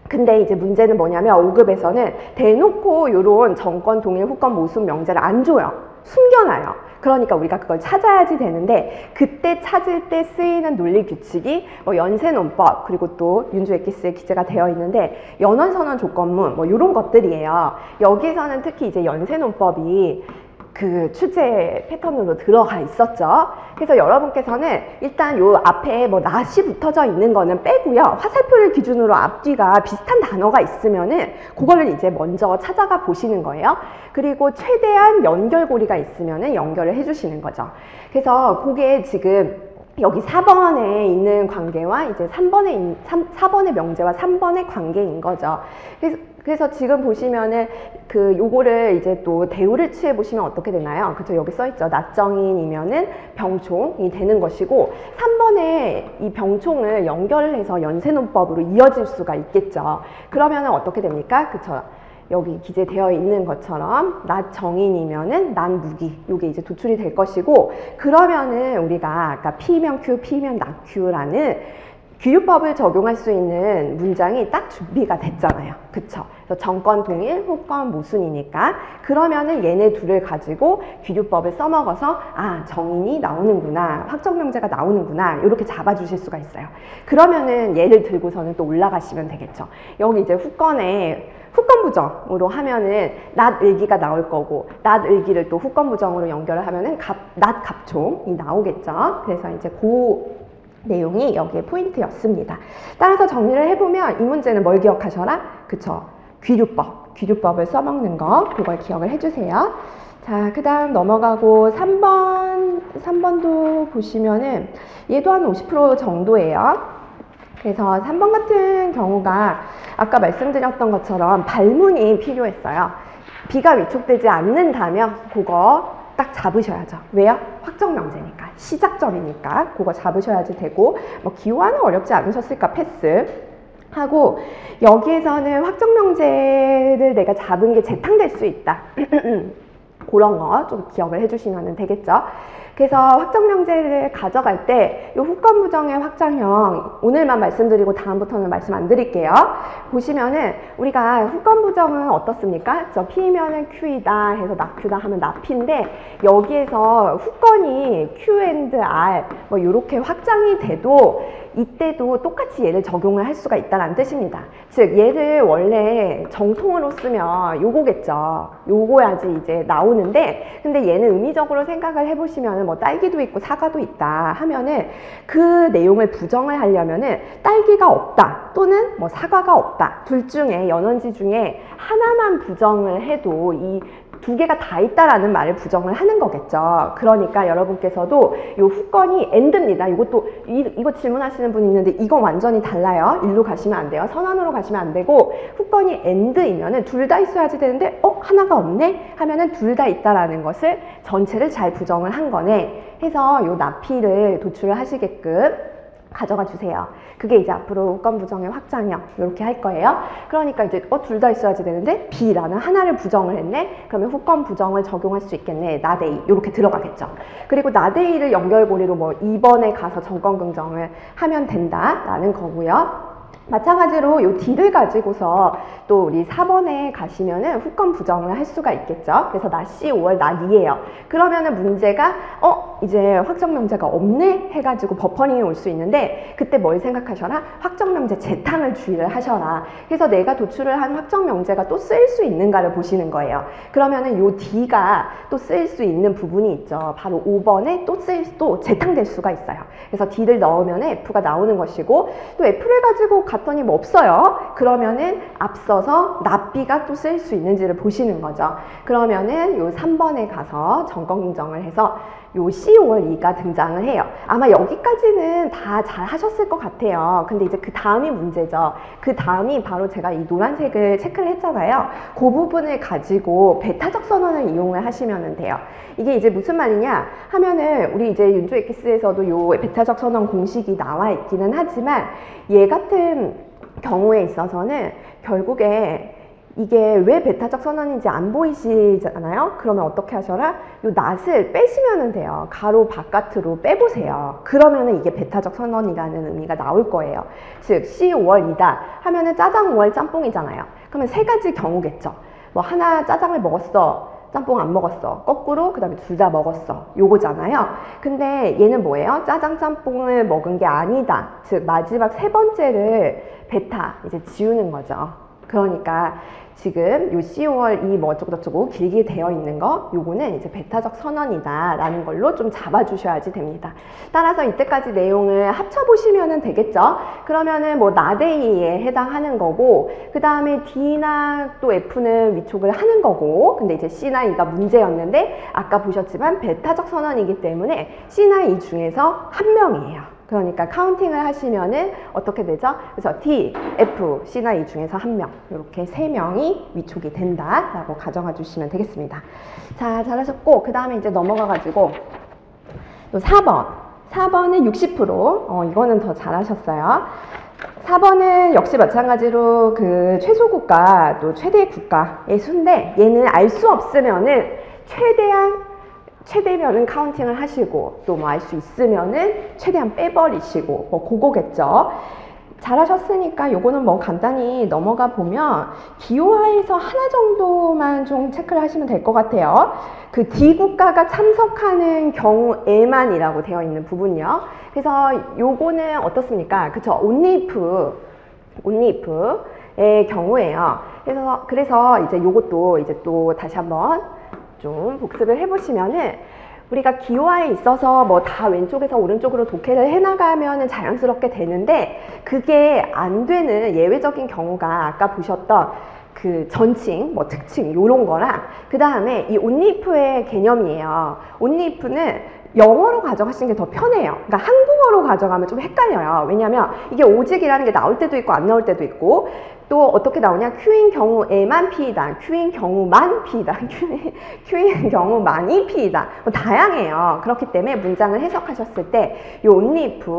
근데 이제 문제는 뭐냐면 5급에서는 대놓고 이런 정권 동일 후권 모순 명제를 안 줘요. 숨겨놔요. 그러니까 우리가 그걸 찾아야지 되는데 그때 찾을 때 쓰이는 논리 규칙이 뭐 연쇄논법 그리고 또 윤주 엑기스에 기재가 되어 있는데 연원선언 조건문 뭐 이런 것들이에요. 여기서는 특히 이제 연쇄논법이 그 출제 패턴으로 들어가 있었죠. 그래서 여러분께서는 일단 요 앞에 뭐 낫이 붙어져 있는 거는 빼고요. 화살표를 기준으로 앞뒤가 비슷한 단어가 있으면은 그거를 이제 먼저 찾아가 보시는 거예요. 그리고 최대한 연결고리가 있으면은 연결을 해주시는 거죠. 그래서 그게 지금 여기 4번에 있는 관계와 이제 4번의 명제와 3번의 관계인 거죠. 그래서 지금 보시면은 요거를 이제 또 대우를 취해 보시면 어떻게 되나요? 그쵸? 여기 써있죠. 낫정인이면은 병총이 되는 것이고 3번에 이 병총을 연결해서 연쇄논법으로 이어질 수가 있겠죠. 그러면은 어떻게 됩니까? 그쵸? 여기 기재되어 있는 것처럼 낫정인이면은 난무기 요게 이제 도출이 될 것이고 그러면은 우리가 아까 P면 Q, P면 not Q라는 기류법을 적용할 수 있는 문장이 딱 준비가 됐잖아요. 그쵸? 그래서 정권 동일, 후권 모순이니까 그러면은 얘네 둘을 가지고 기류법을 써먹어서 아 정인이 나오는구나, 확정명제가 나오는구나 이렇게 잡아주실 수가 있어요. 그러면은 얘를 들고서는 또 올라가시면 되겠죠. 여기 이제 후권에 후권 부정으로 하면은 not 을기가 나올 거고 not 을기를 또 후권 부정으로 연결을 하면은 not 갑총이 나오겠죠. 그래서 이제 내용이 여기에 포인트였습니다. 따라서 정리를 해보면 이 문제는 뭘 기억하셔라? 그쵸? 기류법을 써먹는 거 그걸 기억을 해주세요. 자, 그 다음 넘어가고 3번도 보시면은 얘도 한 50% 정도예요. 그래서 3번 같은 경우가 아까 말씀드렸던 것처럼 발문이 필요했어요. B가 위촉되지 않는다면 그거 딱 잡으셔야죠. 왜요? 확정명제니까, 시작점이니까 그거 잡으셔야지 되고 뭐 기호하는 어렵지 않으셨을까 패스 하고 여기에서는 확정명제를 내가 잡은 게 재탕될 수 있다. 그런 거 좀 기억을 해주시면 되겠죠. 그래서 확정명제를 가져갈 때 이 후권부정의 확장형 오늘만 말씀드리고 다음부터는 말씀 안 드릴게요. 보시면은 우리가 후권부정은 어떻습니까? 저 P면은 Q이다 해서 not Q다 하면 not P인데 여기에서 후권이 Q and R 뭐 이렇게 확장이 돼도 이때도 똑같이 얘를 적용을 할 수가 있다는 뜻입니다. 즉 얘를 원래 정통으로 쓰면 요거겠죠. 요거야지 이제 나오는데 근데 얘는 의미적으로 생각을 해보시면 뭐 딸기도 있고 사과도 있다 하면은 그 내용을 부정을 하려면은 딸기가 없다 또는 뭐 사과가 없다 둘 중에 연원지 중에 하나만 부정을 해도 이 두 개가 다 있다라는 말을 부정을 하는 거겠죠. 그러니까 여러분께서도 이 후권이 and입니다. 이것도 이거 질문하시는 분 있는데 이건 완전히 달라요. 일로 가시면 안 돼요. 선언으로 가시면 안 되고 후권이 and이면은 둘 다 있어야지 되는데 하나가 없네 하면은 둘 다 있다라는 것을 전체를 잘 부정을 한 거네 해서 요 나피를 도출을 하시게끔 가져가 주세요. 그게 이제 앞으로 후권 부정의 확장형 이렇게 할 거예요. 그러니까 이제 둘 다 있어야지 되는데 B라는 하나를 부정을 했네. 그러면 후권 부정을 적용할 수 있겠네. not A 이렇게 들어가겠죠. 그리고 not A를 연결고리로 뭐 2번에 가서 정권 긍정을 하면 된다라는 거고요. 마찬가지로 이 D를 가지고서 또 우리 4번에 가시면은 후권 부정을 할 수가 있겠죠. 그래서 not C, 5월 not 2예요. 그러면은 문제가 이제 확정명제가 없네 해가지고 버퍼링이 올 수 있는데, 그때 뭘 생각하셔라? 확정명제 재탕을 주의를 하셔라. 그래서 내가 도출을 한 확정명제가 또 쓰일 수 있는가를 보시는 거예요. 그러면은 요 D가 또 쓰일 수 있는 부분이 있죠. 바로 5번에 또 재탕될 수가 있어요. 그래서 D를 넣으면 F가 나오는 것이고, 또 F를 가지고 갔더니 뭐 없어요. 그러면은 앞서서 납비가 또 쓰일 수 있는지를 보시는 거죠. 그러면은 요 3번에 가서 점검정을 해서 요 C5월2가 등장을 해요. 아마 여기까지는 다 잘 하셨을 것 같아요. 근데 이제 그 다음이 문제죠. 그 다음이 바로 제가 이 노란색을 체크를 했잖아요. 그 부분을 가지고 배타적 선언을 이용을 하시면 돼요. 이게 이제 무슨 말이냐 하면은, 우리 이제 윤조 엑기스에서도 요 배타적 선언 공식이 나와 있기는 하지만, 얘 같은 경우에 있어서는 결국에 이게 왜 배타적 선언인지 안 보이시잖아요? 그러면 어떻게 하셔라? 요 낫을 빼시면 돼요. 가로 바깥으로 빼보세요. 그러면은 이게 배타적 선언이라는 의미가 나올 거예요. 즉 C5월이다 하면은 짜장 5월 짬뽕이잖아요. 그러면 세 가지 경우겠죠. 뭐 하나 짜장을 먹었어, 짬뽕 안 먹었어, 거꾸로 그 다음에 둘 다 먹었어, 요거잖아요. 근데 얘는 뭐예요? 짜장 짬뽕을 먹은 게 아니다. 즉 마지막 세 번째를 베타 이제 지우는 거죠. 그러니까 지금 요 C5월2 뭐 어쩌고저쩌고 길게 되어 있는 거, 요거는 이제 배타적 선언이다 라는 걸로 좀 잡아주셔야지 됩니다. 따라서 이때까지 내용을 합쳐보시면 되겠죠. 그러면은 뭐 나데이에 해당하는 거고, 그 다음에 D나 또 F는 위촉을 하는 거고, 근데 이제 C나 E가 문제였는데 아까 보셨지만 배타적 선언이기 때문에 C나 E 중에서 한 명이에요. 그러니까 카운팅을 하시면은 어떻게 되죠? 그래서 D, F, C나 E 중에서 한 명, 이렇게 세 명이 위촉이 된다라고 가정해 주시면 되겠습니다. 자, 잘하셨고, 그 다음에 이제 넘어가가지고 또 4번은 60%. 이거는 더 잘하셨어요. 4번은 역시 마찬가지로 그 최소국가 또 최대국가의 수인데, 얘는 알 수 없으면은 최대면은 카운팅을 하시고, 또 뭐 알 수 있으면은 최대한 빼버리시고, 뭐 그거겠죠. 잘하셨으니까 요거는 뭐 간단히 넘어가 보면 기호화에서 하나 정도만 좀 체크를 하시면 될 것 같아요. 그 D국가가 참석하는 경우에만이라고 되어 있는 부분이요. 그래서 요거는 어떻습니까? 그쵸? only if의 경우에요. 그래서 이제 요것도 이제 또 다시 한번 좀 복습을 해보시면은, 우리가 기호화에 있어서 뭐 다 왼쪽에서 오른쪽으로 독해를 해나가면 자연스럽게 되는데, 그게 안 되는 예외적인 경우가 아까 보셨던 그 전칭, 뭐 특칭 요런 거랑, 그 다음에 이 only if의 개념이에요. only if는 영어로 가져가시는 게 더 편해요. 그러니까 한국어로 가져가면 좀 헷갈려요. 왜냐면 이게 오직이라는 게 나올 때도 있고 안 나올 때도 있고, 또 어떻게 나오냐? Q인 경우에만 P이다, Q인 경우만 P이다, Q인 경우만이 P이다. 뭐 다양해요. 그렇기 때문에 문장을 해석하셨을 때 요 only if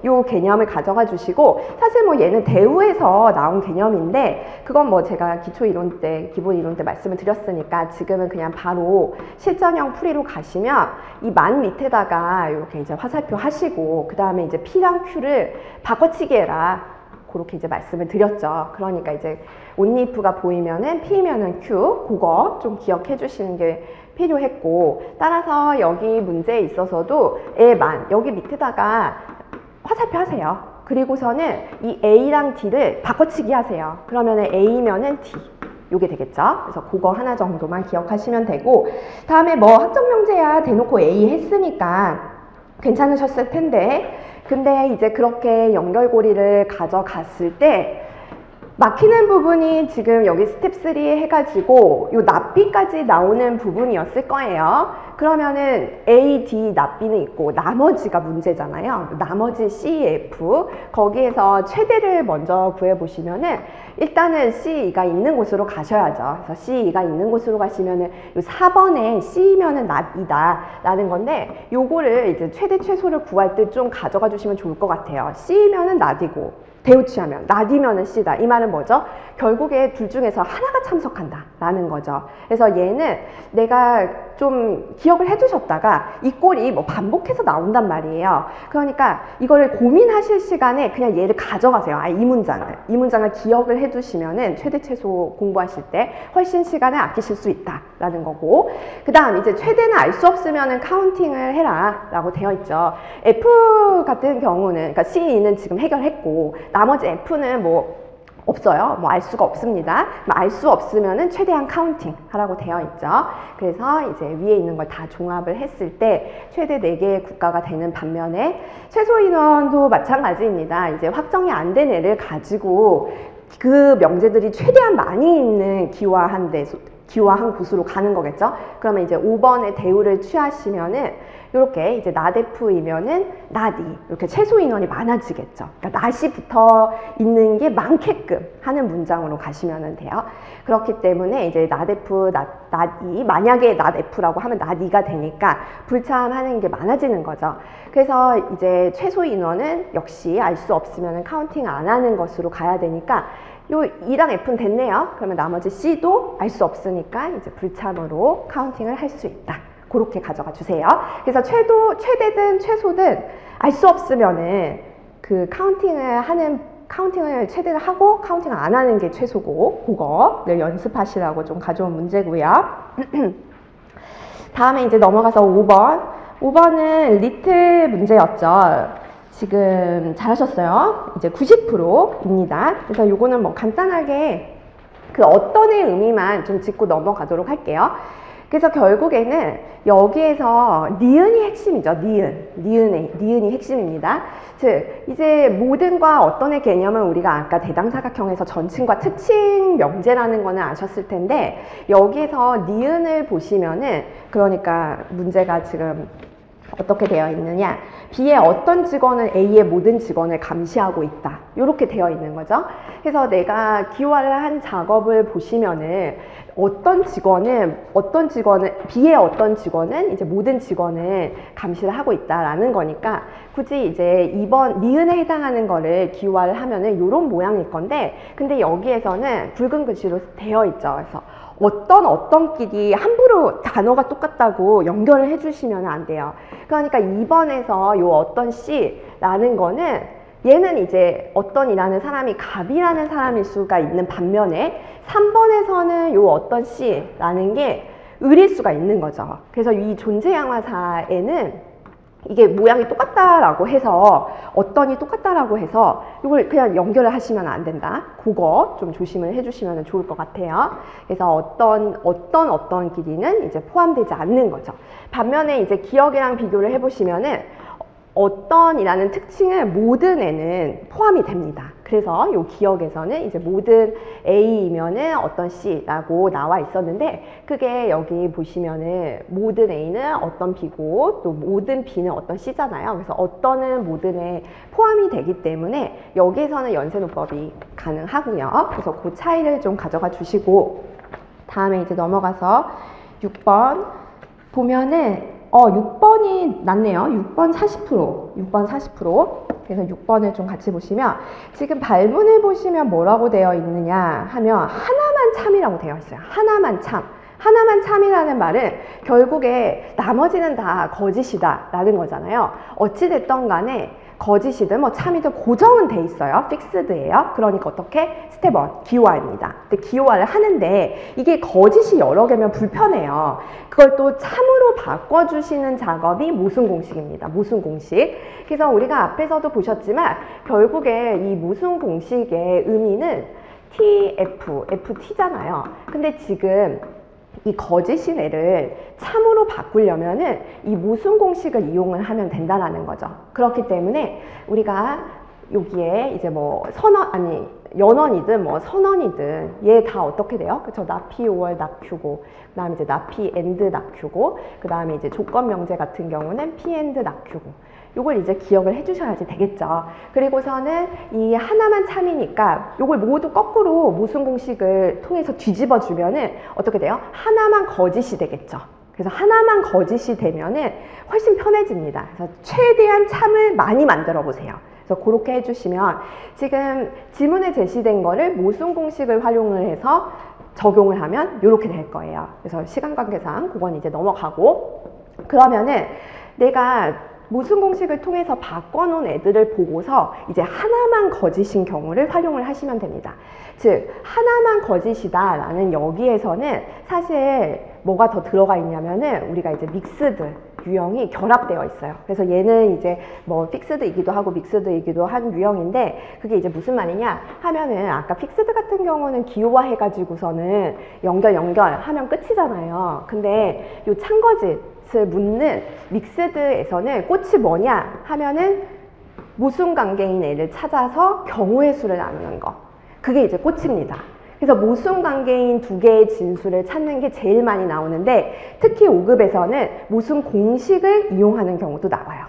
요 개념을 가져가 주시고, 사실 뭐 얘는 대우에서 나온 개념인데, 그건 뭐 제가 기본 이론 때 말씀을 드렸으니까 지금은 그냥 바로 실전형 풀이로 가시면 이 만 밑에다가 이렇게 이제 화살표 하시고, 그 다음에 이제 P랑 Q를 바꿔치기 해라, 그렇게 이제 말씀을 드렸죠. 그러니까 이제 only if가 보이면은 P면은 Q, 그거 좀 기억해 주시는 게 필요했고, 따라서 여기 문제에 있어서도 에만 여기 밑에다가 화살표 하세요. 그리고서는 이 A랑 D를 바꿔치기 하세요. 그러면은 A면은 D, 요게 되겠죠. 그래서 그거 하나 정도만 기억하시면 되고, 다음에 뭐 학점명제야 대놓고 A 했으니까 괜찮으셨을 텐데, 근데 이제 그렇게 연결고리를 가져갔을 때 막히는 부분이 지금 여기 스텝 3 해가지고 요 납비까지 나오는 부분이었을 거예요. 그러면은 A, D 납비는 있고 나머지가 문제잖아요. 나머지 C, F 거기에서 최대를 먼저 구해보시면은 일단은 C가 있는 곳으로 가셔야죠. 그래서 C가 있는 곳으로 가시면은 요 4번에 C면은 납이다 라는 건데, 요거를 이제 최대 최소를 구할 때 좀 가져가 주시면 좋을 것 같아요. C면은 납이고 대우치하면 낫이면은 C다. 이 말은 뭐죠? 결국에 둘 중에서 하나가 참석한다 라는 거죠. 그래서 얘는 내가 좀 기억을 해주셨다가 이 꼴이 뭐 반복해서 나온단 말이에요. 그러니까 이거를 고민하실 시간에 그냥 얘를 가져가세요. 이 문장을 기억을 해두시면은 최대 최소 공부하실 때 훨씬 시간을 아끼실 수 있다라는 거고, 그 다음 이제 최대는 알 수 없으면은 카운팅을 해라 라고 되어 있죠. F 같은 경우는, 그러니까 C는 지금 해결했고 나머지 F는 뭐 없어요. 뭐 알 수가 없습니다. 알 수 없으면은 최대한 카운팅 하라고 되어 있죠. 그래서 이제 위에 있는 걸 다 종합을 했을 때 최대 4개의 국가가 되는 반면에 최소 인원도 마찬가지입니다. 이제 확정이 안 된 애를 가지고 그 명제들이 최대한 많이 있는 기화한 곳으로 가는 거겠죠. 그러면 이제 5번의 대우를 취하시면은 이렇게 이제 낫F이면은 낫이 이렇게 최소 인원이 많아지겠죠. 그러니까 낫이 붙어 있는 게 많게끔 하는 문장으로 가시면 돼요. 그렇기 때문에 이제 낫F, 낫이 만약에 낫F라고 하면 낫이가 되니까 불참하는 게 많아지는 거죠. 그래서 이제 최소 인원은 역시 알 수 없으면 카운팅 안 하는 것으로 가야 되니까 요 E랑 F는 됐네요. 그러면 나머지 C도 알 수 없으니까 이제 불참으로 카운팅을 할 수 있다. 그렇게 가져가 주세요. 그래서 최대든 최소든 알 수 없으면은 그 카운팅을 최대를 하고 카운팅을 안 하는 게 최소고, 그거를 연습하시라고 좀 가져온 문제고요. 다음에 이제 넘어가서 5번. 5번은 리틀 문제였죠. 지금 잘하셨어요. 이제 90%입니다. 그래서 요거는 뭐 간단하게 그 어떤의 의미만 좀 짚고 넘어가도록 할게요. 그래서 결국에는 여기에서 니은이 핵심이죠. 니은이 핵심입니다. 즉 이제 모든과 어떤의 개념은 우리가 아까 대당사각형에서 전칭과 특칭 명제라는 거는 아셨을 텐데, 여기에서 니은을 보시면은, 그러니까 문제가 지금 어떻게 되어 있느냐, B의 어떤 직원은 A의 모든 직원을 감시하고 있다, 이렇게 되어 있는 거죠. 그래서 내가 기화를 한 작업을 보시면은 B의 어떤 직원은 이제 모든 직원을 감시를 하고 있다라는 거니까, 굳이 이제 2번 니은에 해당하는 거를 기화를 하면은 이런 모양일 건데, 근데 여기에서는 붉은 글씨로 되어 있죠. 그래서 어떤끼리 함부로 단어가 똑같다고 연결을 해주시면 안 돼요. 그러니까 2번에서 요 어떤 씨라는 거는, 얘는 이제 어떤이라는 사람이 갑이라는 사람일 수가 있는 반면에 3번에서는 요 어떤 씨라는 게 을일 수가 있는 거죠. 그래서 이 존재양화사에는 이게 모양이 똑같다라고 해서, 어떤이 똑같다라고 해서 이걸 그냥 연결을 하시면 안 된다. 그거 좀 조심을 해주시면 좋을 것 같아요. 그래서 어떤 길이는 이제 포함되지 않는 거죠. 반면에 이제 기억이랑 비교를 해보시면은 어떤이라는 특징은 모든 애는 포함이 됩니다. 그래서 이 기억에서는 이제 모든 A이면은 어떤 C라고 나와 있었는데, 그게 여기 보시면은 모든 A는 어떤 B고 또 모든 B는 어떤 C잖아요. 그래서 어떤은 모든 애 포함이 되기 때문에 여기에서는 연쇄노법이 가능하고요. 그래서 그 차이를 좀 가져가 주시고, 다음에 이제 넘어가서 6번 보면은 6번이 낫네요. 6번 40%. 그래서 6번을 좀 같이 보시면, 지금 발문을 보시면 뭐라고 되어 있느냐 하면 하나만 참이라고 되어 있어요. 하나만 참이라는 말은 결국에 나머지는 다 거짓이다 라는 거잖아요. 어찌됐던 간에 거짓이든 뭐 참이든 고정은 돼 있어요. 픽스드예요. 그러니까 어떻게? 스텝 1, 기호화입니다. 근데 기호화를 하는데 이게 거짓이 여러 개면 불편해요. 그걸 또 참으로 바꿔주시는 작업이 모순 공식입니다. 모순 공식. 그래서 우리가 앞에서도 보셨지만 결국에 이 모순 공식의 의미는 TF, FT잖아요. 근데 지금 이 거짓인 애를 참으로 바꾸려면은 이 모순 공식을 이용을 하면 된다라는 거죠. 그렇기 때문에 우리가 여기에 이제 뭐 연원이든 뭐 선언이든 얘 다 어떻게 돼요? 그쵸? 나피 5월 낙큐고, 그 다음에 이제 나피 엔드 낙큐고, 그 다음에 이제 조건 명제 같은 경우는 피 엔드 낙큐고, 요걸 이제 기억을 해주셔야지 되겠죠. 그리고서는 이 하나만 참이니까 요걸 모두 거꾸로 모순 공식을 통해서 뒤집어 주면은 어떻게 돼요? 하나만 거짓이 되겠죠. 그래서 하나만 거짓이 되면은 훨씬 편해집니다. 그래서 최대한 참을 많이 만들어 보세요. 그래서 그렇게 해주시면, 지금 지문에 제시된 거를 모순 공식을 활용을 해서 적용을 하면 이렇게 될 거예요. 그래서 시간 관계상 그건 이제 넘어가고, 그러면은 내가 모순 공식을 통해서 바꿔놓은 애들을 보고서 이제 하나만 거짓인 경우를 활용을 하시면 됩니다. 즉 하나만 거짓이다 라는 여기에서는 사실 뭐가 더 들어가 있냐면은 우리가 이제 믹스드 유형이 결합되어 있어요. 그래서 얘는 이제 뭐 픽스드이기도 하고 믹스드이기도 한 유형인데, 그게 이제 무슨 말이냐 하면은 아까 픽스드 같은 경우는 기호화 해가지고서는 연결하면 끝이잖아요. 근데 요 참거짓을 묻는 믹스드에서는 꽃이 뭐냐 하면은 모순 관계인 애를 찾아서 경우의 수를 나누는 거, 그게 이제 꽃입니다. 그래서 모순 관계인 두 개의 진수를 찾는 게 제일 많이 나오는데, 특히 5급에서는 모순 공식을 이용하는 경우도 나와요.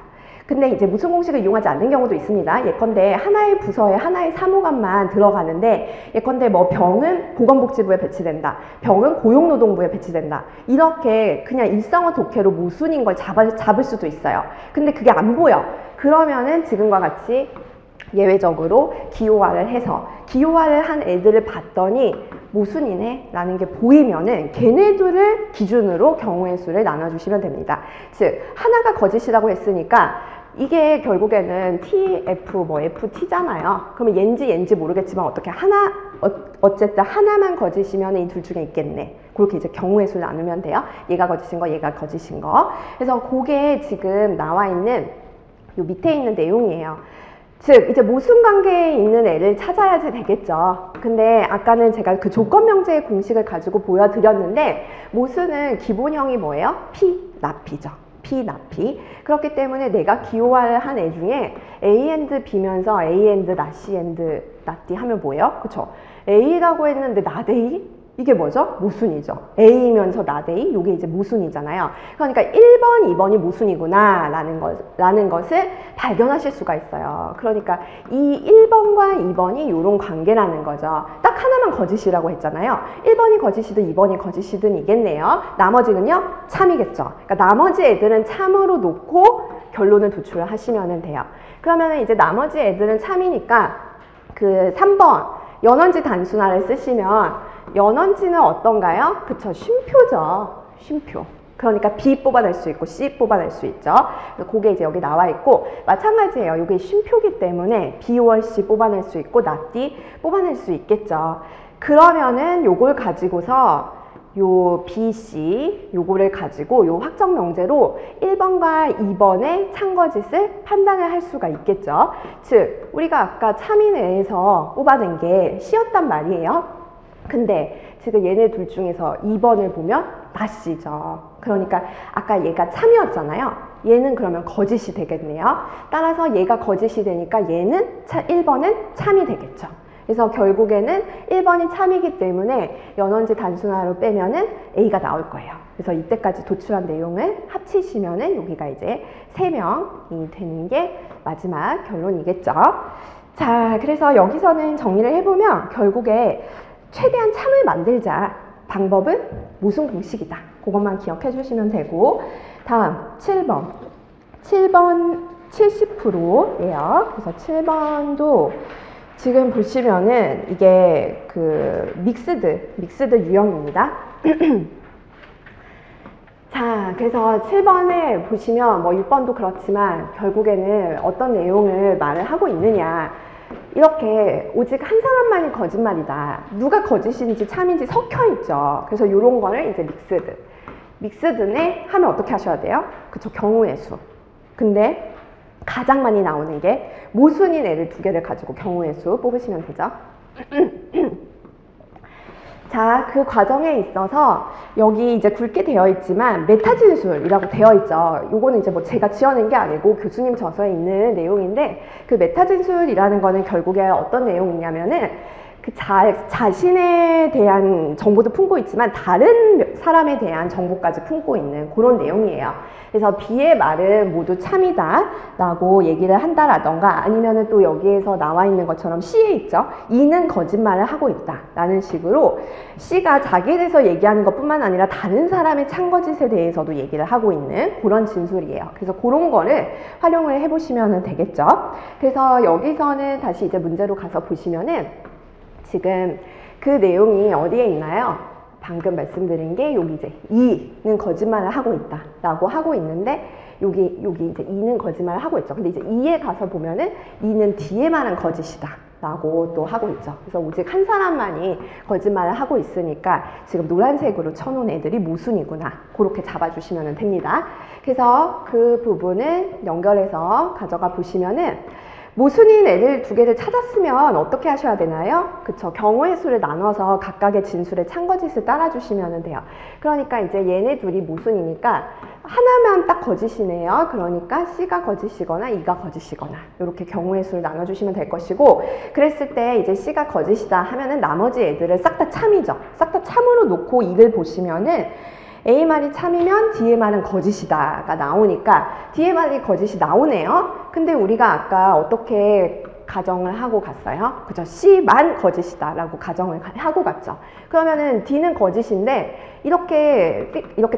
근데 이제 모순 공식을 이용하지 않는 경우도 있습니다. 예컨대 하나의 부서에 하나의 사무관만 들어가는데, 예컨대 뭐 병은 보건복지부에 배치된다, 병은 고용노동부에 배치된다, 이렇게 그냥 일상어 독해로 모순인 걸 잡을 수도 있어요. 근데 그게 안 보여. 그러면은 지금과 같이 예외적으로 기호화를 해서 기호화를 한 애들을 봤더니 모순이네 라는 게 보이면은 걔네들을 기준으로 경우의 수를 나눠주시면 됩니다. 즉 하나가 거짓이라고 했으니까 이게 결국에는 TF 뭐 FT잖아요. 그러면 얘인지 모르겠지만 어떻게 어쨌든 하나만 거짓이면 이 둘 중에 있겠네. 그렇게 이제 경우의 수를 나누면 돼요. 얘가 거짓인 거, 얘가 거짓인 거. 그래서 그게 지금 나와 있는 요 밑에 있는 내용이에요. 즉 이제 모순 관계에 있는 애를 찾아야지 되겠죠. 근데 아까는 제가 그 조건 명제의 공식을 가지고 보여드렸는데, 모순은 기본형이 뭐예요? P, 나P죠. P, 나P. 그렇기 때문에 내가 기호화를 한 애 중에 A and B면서 A and not C and not D 하면 뭐예요? 그쵸? A라고 했는데 not A? 이게 뭐죠? 모순이죠. A면서 not A? 이게 이제 모순이잖아요. 그러니까 1번, 2번이 모순이구나 라는 것을 발견하실 수가 있어요. 그러니까 이 1번과 2번이 이런 관계라는 거죠. 딱 하나만 거짓이라고 했잖아요. 1번이 거짓이든 2번이 거짓이든 이겠네요. 나머지는요? 참이겠죠. 그러니까 나머지 애들은 참으로 놓고 결론을 도출을 하시면 돼요. 그러면 이제 나머지 애들은 참이니까 그 3번 연원지 단순화를 쓰시면, 연원지는 어떤가요? 그쵸, 쉼표죠. 쉼표. 그러니까 B 뽑아낼 수 있고 C 뽑아낼 수 있죠. 그게 이제 여기 나와 있고, 마찬가지예요. 이게 쉼표기 때문에 B or C 뽑아낼 수 있고 not D 뽑아낼 수 있겠죠. 그러면은 요걸 가지고서 요 B, C 요거를 가지고 요 확정 명제로 1번과 2번의 참거짓을 판단을 할 수가 있겠죠. 즉 우리가 아까 참인에서 뽑아낸 게 C였단 말이에요. 근데 지금 얘네 둘 중에서 2번을 보면 not이죠. 그러니까 아까 얘가 참이었잖아요. 얘는 그러면 거짓이 되겠네요. 따라서 얘가 거짓이 되니까 얘는 1번은 참이 되겠죠. 그래서 결국에는 1번이 참이기 때문에 연원지 단순화로 빼면은 A가 나올 거예요. 그래서 이때까지 도출한 내용을 합치시면은 여기가 이제 3명이 되는 게 마지막 결론이겠죠. 자, 그래서 여기서는 정리를 해보면 결국에 최대한 참을 만들자 방법은 모순 공식이다. 그것만 기억해 주시면 되고, 다음 7번 70%예요. 그래서 7번도 지금 보시면은 이게 그 믹스드 유형입니다. 자, 그래서 7번에 보시면 뭐 6번도 그렇지만 결국에는 어떤 내용을 말을 하고 있느냐, 이렇게 오직 한 사람만이 거짓말이다, 누가 거짓인지 참인지 섞여 있죠. 그래서 이런 거를 이제 믹스드네 하면 어떻게 하셔야 돼요? 그쵸, 경우의 수. 근데 가장 많이 나오는 게 모순인 애를 2개를 가지고 경우의 수 뽑으시면 되죠. 자, 그 과정에 있어서 여기 이제 굵게 되어 있지만 메타진술이라고 되어 있죠. 요거는 이제 뭐 제가 지어낸 게 아니고 교수님 저서에 있는 내용인데, 그 메타진술이라는 거는 결국에 어떤 내용이냐면은 그 자신에 대한 정보도 품고 있지만 다른 사람에 대한 정보까지 품고 있는 그런 내용이에요. 그래서 B의 말은 모두 참이다 라고 얘기를 한다라던가, 아니면은 또 여기에서 나와 있는 것처럼 C에 있죠. E는 거짓말을 하고 있다 라는 식으로 C가 자기에 대해서 얘기하는 것 뿐만 아니라 다른 사람의 참거짓에 대해서도 얘기를 하고 있는 그런 진술이에요. 그래서 그런 거를 활용을 해보시면 되겠죠. 그래서 여기서는 다시 이제 문제로 가서 보시면은 지금 그 내용이 어디에 있나요? 방금 말씀드린 게 여기 이제 2는 거짓말을 하고 있다 라고 하고 있는데 여기 이제 2는 거짓말을 하고 있죠. 근데 이제 2에 가서 보면은 2는 뒤에 말한 거짓이다 라고 또 하고 있죠. 그래서 오직 한 사람만이 거짓말을 하고 있으니까 지금 노란색으로 쳐놓은 애들이 모순이구나, 그렇게 잡아주시면 됩니다. 그래서 그 부분을 연결해서 가져가 보시면은 모순인 애들 두 개를 찾았으면 어떻게 하셔야 되나요? 그쵸, 경우의 수를 나눠서 각각의 진술의 참거짓을 따라주시면 돼요. 그러니까 이제 얘네 둘이 모순이니까 하나만 딱 거짓이네요. 그러니까 C가 거짓이거나 E가 거짓이거나 이렇게 경우의 수를 나눠주시면 될 것이고, 그랬을 때 이제 C가 거짓이다 하면은 나머지 애들을 싹 다 참이죠. 싹 다 참으로 놓고 E를 보시면은 A 말이 참이면 D의 말은 거짓이다가 나오니까 D의 말이 거짓이 나오네요. 근데 우리가 아까 어떻게 가정을 하고 갔어요? 그죠? C만 거짓이다 라고 가정을 하고 갔죠. 그러면은 D는 거짓인데 이렇게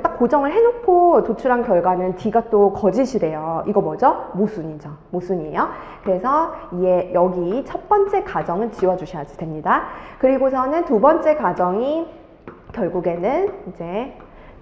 딱 고정을 해놓고 도출한 결과는 D가 또 거짓이래요. 이거 뭐죠? 모순이죠. 모순이에요. 그래서 여기 첫 번째 가정은 지워주셔야지 됩니다. 그리고서는 두 번째 가정이 결국에는 이제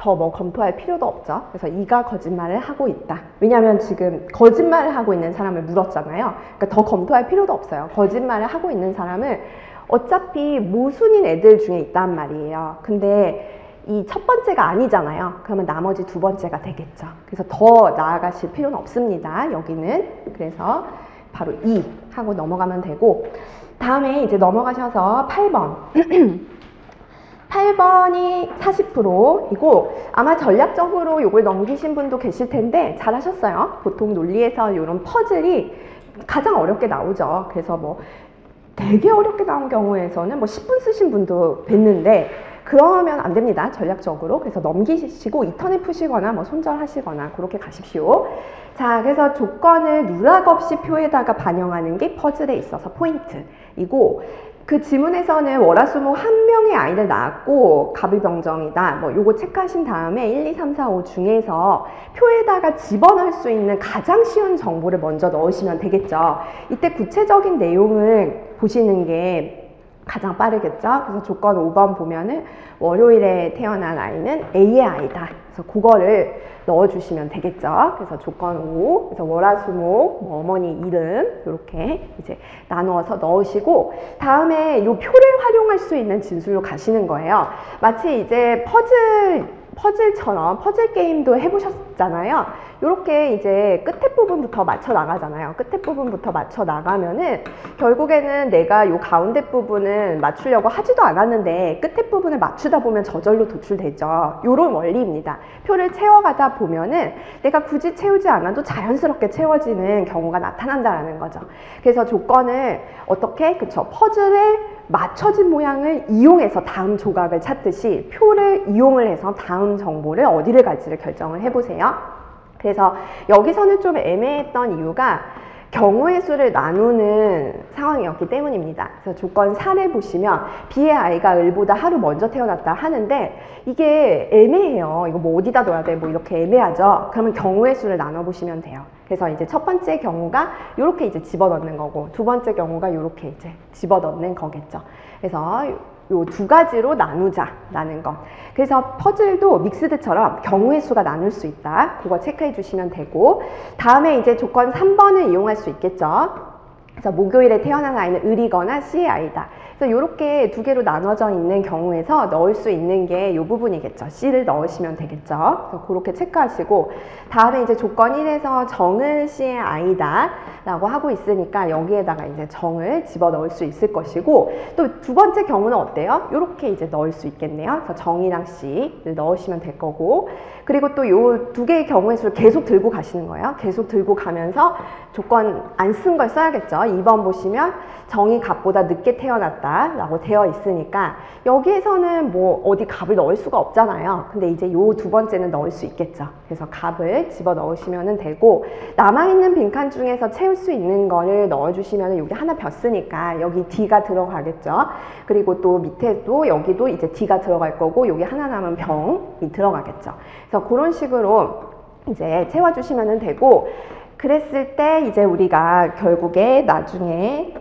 더 뭐 검토할 필요도 없죠. 그래서 E가 거짓말을 하고 있다. 왜냐하면 지금 거짓말을 하고 있는 사람을 물었잖아요. 그러니까 더 검토할 필요도 없어요. 거짓말을 하고 있는 사람은 어차피 모순인 애들 중에 있단 말이에요. 근데 이 첫 번째가 아니잖아요. 그러면 나머지 두 번째가 되겠죠. 그래서 더 나아가실 필요는 없습니다. 여기는. 그래서 바로 E 하고 넘어가면 되고, 다음에 이제 넘어가셔서 8번 8번이 40%이고 아마 전략적으로 이걸 넘기신 분도 계실 텐데 잘하셨어요. 보통 논리에서 이런 퍼즐이 가장 어렵게 나오죠. 그래서 뭐 되게 어렵게 나온 경우에서는 뭐 10분 쓰신 분도 뵀는데 그러면 안 됩니다. 전략적으로. 그래서 넘기시고 2턴에 푸시거나 뭐 손절하시거나 그렇게 가십시오. 자, 그래서 조건을 누락 없이 표에다가 반영하는 게 퍼즐에 있어서 포인트이고, 그 지문에서는 월화수목 한 명의 아이를 낳았고 갑을병정이다 뭐 요거 체크하신 다음에 1, 2, 3, 4, 5 중에서 표에다가 집어넣을 수 있는 가장 쉬운 정보를 먼저 넣으시면 되겠죠. 이때 구체적인 내용을 보시는 게 가장 빠르겠죠. 그래서 조건 5번 보면은 월요일에 태어난 아이는 A의 아이다. 그래서 그거를 넣어주시면 되겠죠. 그래서 조건 5, 그래서 월화수목, 뭐 어머니 이름 이렇게 이제 나누어서 넣으시고, 다음에 이 표를 활용할 수 있는 진술로 가시는 거예요. 마치 이제 퍼즐처럼 퍼즐 게임도 해보셨잖아요. 이렇게 이제 끝에 부분부터 맞춰 나가잖아요. 끝에 부분부터 맞춰 나가면은 결국에는 내가 이 가운데 부분은 맞추려고 하지도 않았는데 끝에 부분을 맞추다 보면 저절로 도출되죠. 이런 원리입니다. 표를 채워가다 보면은 내가 굳이 채우지 않아도 자연스럽게 채워지는 경우가 나타난다는 거죠. 그래서 조건을 어떻게, 그쵸, 퍼즐에 맞춰진 모양을 이용해서 다음 조각을 찾듯이 표를 이용을 해서 다음 정보를 어디를 갈지를 결정을 해보세요. 그래서 여기서는 좀 애매했던 이유가 경우의 수를 나누는 상황이었기 때문입니다. 그래서 조건 4를 보시면 B의 아이가 을보다 하루 먼저 태어났다 하는데 이게 애매해요. 이거 뭐 어디다 둬야 돼? 뭐 이렇게 애매하죠. 그러면 경우의 수를 나눠 보시면 돼요. 그래서 이제 첫 번째 경우가 이렇게 이제 집어넣는 거고, 두 번째 경우가 이렇게 이제 집어넣는 거겠죠. 그래서 요 두 가지로 나누자라는 것. 그래서 퍼즐도 믹스드처럼 경우의 수가 나눌 수 있다. 그거 체크해 주시면 되고, 다음에 이제 조건 3번을 이용할 수 있겠죠. 그래서 목요일에 태어난 아이는 을이거나 C의 아이다. 그래서 이렇게 두 개로 나눠져 있는 경우에서 넣을 수 있는 게 이 부분이겠죠. C를 넣으시면 되겠죠. 그래서 그렇게 체크하시고, 다음에 이제 조건 1에서 정은 C의 아이다 라고 하고 있으니까 여기에다가 이제 정을 집어 넣을 수 있을 것이고, 또 두 번째 경우는 어때요? 이렇게 이제 넣을 수 있겠네요. 그래서 정이랑 C를 넣으시면 될 거고, 그리고 또 요 두 개의 경우의 수를 계속 들고 가시는 거예요. 계속 들고 가면서 조건 안 쓴 걸 써야겠죠. 2번 보시면 정이 갑보다 늦게 태어났다 라고 되어 있으니까 여기에서는 뭐 어디 갑을 넣을 수가 없잖아요. 근데 이제 요 두 번째는 넣을 수 있겠죠. 그래서 갑을 집어 넣으시면 되고, 남아있는 빈칸 중에서 채울 수 있는 거를 넣어주시면 여기 하나 벼으니까 여기 D가 들어가겠죠. 그리고 또 밑에도 여기도 이제 D가 들어갈 거고, 여기 하나 남은 병이 들어가겠죠. 그래서 그런 식으로 이제 채워주시면 되고, 그랬을 때 이제 우리가 결국에 나중에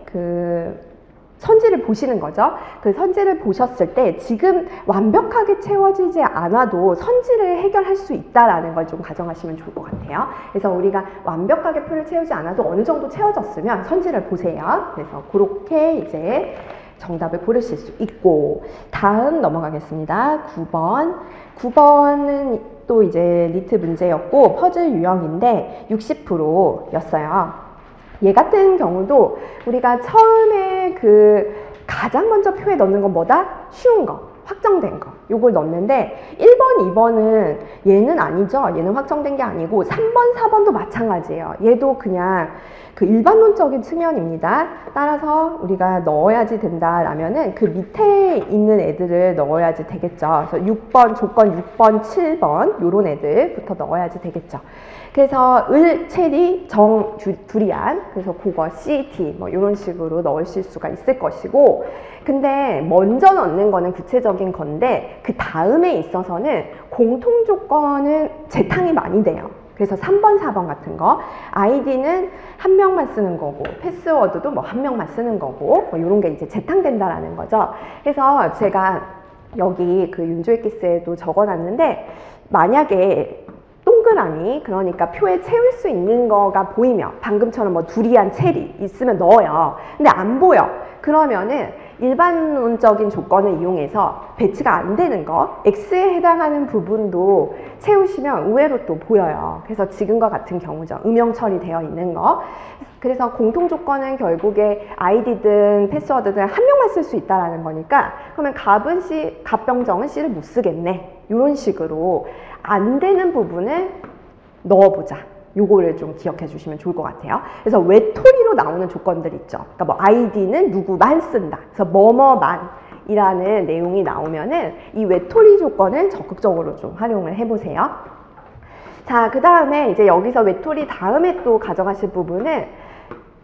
선지를 보시는 거죠. 그 선지를 보셨을 때 지금 완벽하게 채워지지 않아도 선지를 해결할 수 있다라는 걸 좀 가정하시면 좋을 것 같아요. 그래서 우리가 완벽하게 표를 채우지 않아도 어느 정도 채워졌으면 선지를 보세요. 그래서 그렇게 이제 정답을 고르실 수 있고, 다음 넘어가겠습니다. 9번. 9번은 또 이제 리트 문제였고 퍼즐 유형인데 60%였어요. 얘 같은 경우도 우리가 처음에 그 가장 먼저 표에 넣는 건 뭐다? 쉬운 거, 확정된 거, 요걸 넣는데 1번, 2번은 얘는 아니죠. 얘는 확정된 게 아니고 3번, 4번도 마찬가지예요. 얘도 그냥 그 일반론적인 측면입니다. 따라서 우리가 넣어야지 된다라면은 그 밑에 있는 애들을 넣어야지 되겠죠. 그래서 6번, 조건 6번, 7번 요런 애들부터 넣어야지 되겠죠. 그래서 을, 체리, 정, 두리안, 그래서 그거, C, D 뭐 이런 식으로 넣으실 수가 있을 것이고, 근데 먼저 넣는 거는 구체적인 건데 그 다음에 있어서는 공통 조건은 재탕이 많이 돼요. 그래서 3번, 4번 같은 거, 아이디는 한 명만 쓰는 거고, 패스워드도 뭐 한 명만 쓰는 거고, 뭐 이런 게 이제 재탕된다라는 거죠. 그래서 제가 여기 그 윤조익기스에도 적어놨는데, 만약에 동그라미, 그러니까 표에 채울 수 있는 거가 보이면, 방금처럼 뭐 두리안, 체리 있으면 넣어요. 근데 안 보여. 그러면은 일반론적인 조건을 이용해서 배치가 안 되는 거, X에 해당하는 부분도 채우시면 의외로 또 보여요. 그래서 지금과 같은 경우죠. 음영 처리되어 있는 거. 그래서 공통 조건은 결국에 아이디든 패스워드든 한 명만 쓸 수 있다라는 거니까, 그러면 갑은 C, 갑병정은 C를 못 쓰겠네. 이런 식으로 안 되는 부분을 넣어보자. 요거를 좀 기억해 주시면 좋을 것 같아요. 그래서 외톨이로 나오는 조건들 있죠. 그러니까 뭐 아이디는 누구만 쓴다. 그래서 뭐뭐만 이라는 내용이 나오면은 이 외톨이 조건을 적극적으로 좀 활용을 해보세요. 자, 그 다음에 이제 여기서 외톨이 다음에 또 가져가실 부분은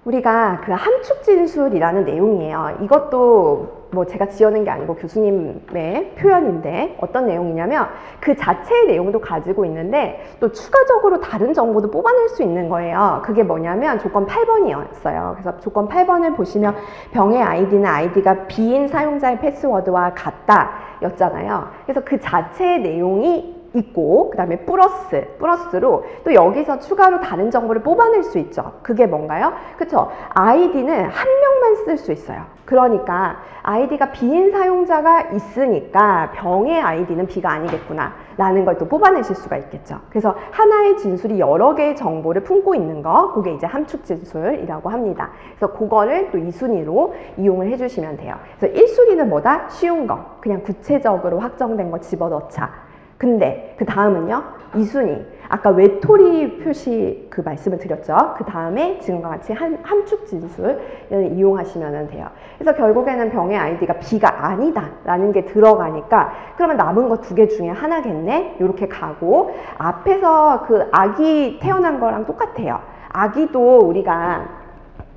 우리가 그 함축 진술이라는 내용이에요. 이것도 뭐 제가 지어낸 게 아니고 교수님의 표현인데 어떤 내용이냐면 그 자체의 내용도 가지고 있는데 또 추가적으로 다른 정보도 뽑아낼 수 있는 거예요. 그게 뭐냐면 조건 8번이었어요. 그래서 조건 8번을 보시면 병의 아이디는 아이디가 비인 사용자의 패스워드와 같다 였잖아요. 그래서 그 자체의 내용이 있고 그 다음에 플러스로 또 여기서 추가로 다른 정보를 뽑아낼 수 있죠. 그게 뭔가요? 그쵸? 아이디는 한 명만 쓸 수 있어요. 그러니까 아이디가 비인 사용자가 있으니까 병의 아이디는 B가 아니겠구나 라는 걸 또 뽑아내실 수가 있겠죠. 그래서 하나의 진술이 여러 개의 정보를 품고 있는 거, 그게 이제 함축 진술이라고 합니다. 그래서 그거를 또 2순위로 이용을 해주시면 돼요. 그래서 1순위는 뭐다? 쉬운 거, 그냥 구체적으로 확정된 거 집어넣자. 근데 그 다음은요, 2순위. 아까 외톨이 표시 그 말씀을 드렸죠. 그 다음에 지금과 같이 함축 진술을 이용하시면 돼요. 그래서 결국에는 병의 아이디가 B가 아니다 라는 게 들어가니까 그러면 남은 거 2개 중에 하나겠네? 이렇게 가고, 앞에서 그 아기 태어난 거랑 똑같아요. 아기도 우리가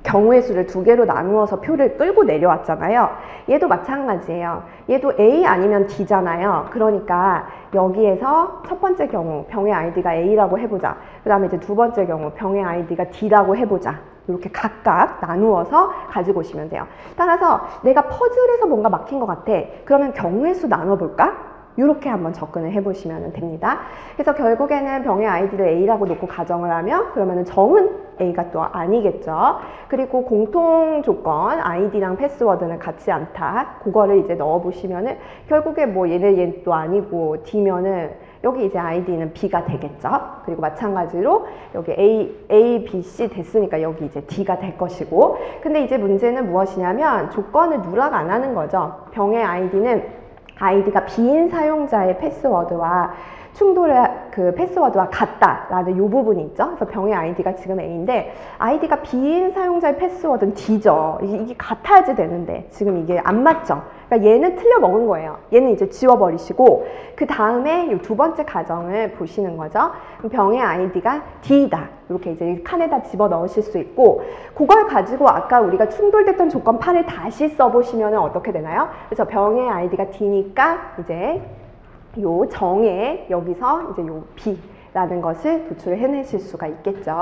경우의 수를 2개로 나누어서 표를 끌고 내려왔잖아요. 얘도 마찬가지예요. 얘도 A 아니면 D잖아요. 그러니까 여기에서 첫 번째 경우 병의 아이디가 A라고 해보자. 그 다음에 이제 두 번째 경우 병의 아이디가 D라고 해보자. 이렇게 각각 나누어서 가지고 오시면 돼요. 따라서 내가 퍼즐에서 뭔가 막힌 것 같아. 그러면 경우의 수 나눠볼까? 이렇게 한번 접근을 해보시면 됩니다. 그래서 결국에는 병의 아이디를 A라고 놓고 가정을 하면 그러면은 정은 A가 또 아니겠죠. 그리고 공통 조건 아이디랑 패스워드는 같지 않다. 그거를 이제 넣어보시면은 결국에 뭐 얘는 또 아니고 D면은 여기 이제 아이디는 B가 되겠죠. 그리고 마찬가지로 여기 A, B, C 됐으니까 여기 이제 D가 될 것이고, 근데 이제 문제는 무엇이냐면 조건을 누락 안 하는 거죠. 병의 아이디가 비인 사용자의 패스워드와 그 패스워드와 같다라는 이 부분이 있죠. 그래서 병의 아이디가 지금 A인데 아이디가 비인 사용자의 패스워드는 D죠. 이게 같아야지 되는데 지금 이게 안 맞죠. 그러니까 얘는 틀려 먹은 거예요. 얘는 이제 지워버리시고 그 다음에 이 두 번째 가정을 보시는 거죠. 병의 아이디가 D다. 이렇게 이제 칸에다 집어 넣으실 수 있고, 그걸 가지고 아까 우리가 충돌됐던 조건 8을 다시 써보시면 어떻게 되나요? 그래서 병의 아이디가 D니까 이제 요 정에 여기서 이제 요 B라는 것을 도출해내실 수가 있겠죠.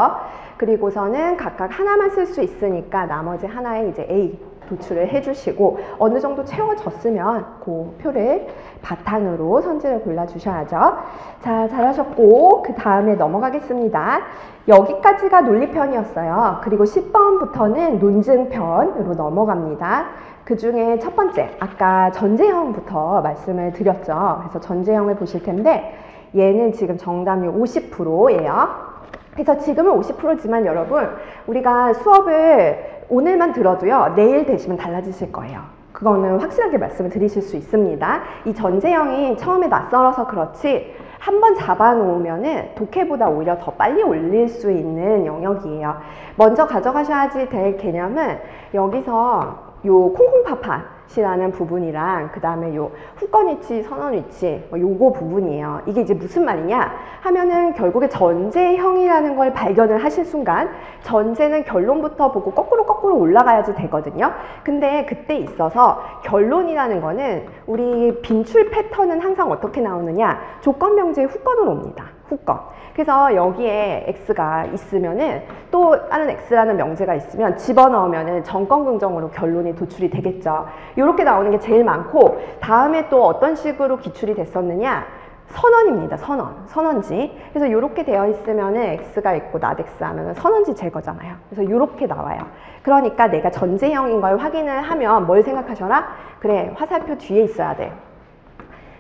그리고서는 각각 하나만 쓸 수 있으니까 나머지 하나에 이제 A 도출을 해주시고 어느 정도 채워졌으면 그 표를 바탕으로 선지를 골라주셔야죠. 자, 잘하셨고 그 다음에 넘어가겠습니다. 여기까지가 논리편이었어요. 그리고 10번부터는 논증편으로 넘어갑니다. 그 중에 첫 번째, 아까 전제형부터 말씀을 드렸죠. 그래서 전제형을 보실 텐데 얘는 지금 정답이 50%예요. 그래서 지금은 50%지만 여러분, 우리가 수업을 오늘만 들어도요, 내일 되시면 달라지실 거예요. 그거는 확실하게 말씀을 드리실 수 있습니다. 이 전제형이 처음에 낯설어서 그렇지 한번 잡아놓으면은 독해보다 오히려 더 빨리 올릴 수 있는 영역이에요. 먼저 가져가셔야지 될 개념은 여기서 요 콩콩팥팥이라는 부분이랑 그 다음에 요 후건위치, 선언위치 요거 부분이에요. 이게 이제 무슨 말이냐 하면은 결국에 전제형이라는 걸 발견을 하실 순간 전제는 결론부터 보고 거꾸로 올라가야지 되거든요. 근데 그때 있어서 결론이라는 거는 우리 빈출 패턴은 항상 어떻게 나오느냐, 조건명제의 후건으로 옵니다. 후건. 그래서 여기에 x가 있으면은 또 다른 x라는 명제가 있으면 집어넣으면은 정건긍정으로 결론이 도출이 되겠죠. 이렇게 나오는 게 제일 많고, 다음에 또 어떤 식으로 기출이 됐었느냐, 선언입니다. 선언지. 그래서 이렇게 되어 있으면은 x가 있고 낫x 하면은 선언지 제거잖아요. 그래서 이렇게 나와요. 그러니까 내가 전제형인 걸 확인을 하면 뭘 생각하셔라? 그래, 화살표 뒤에 있어야 돼.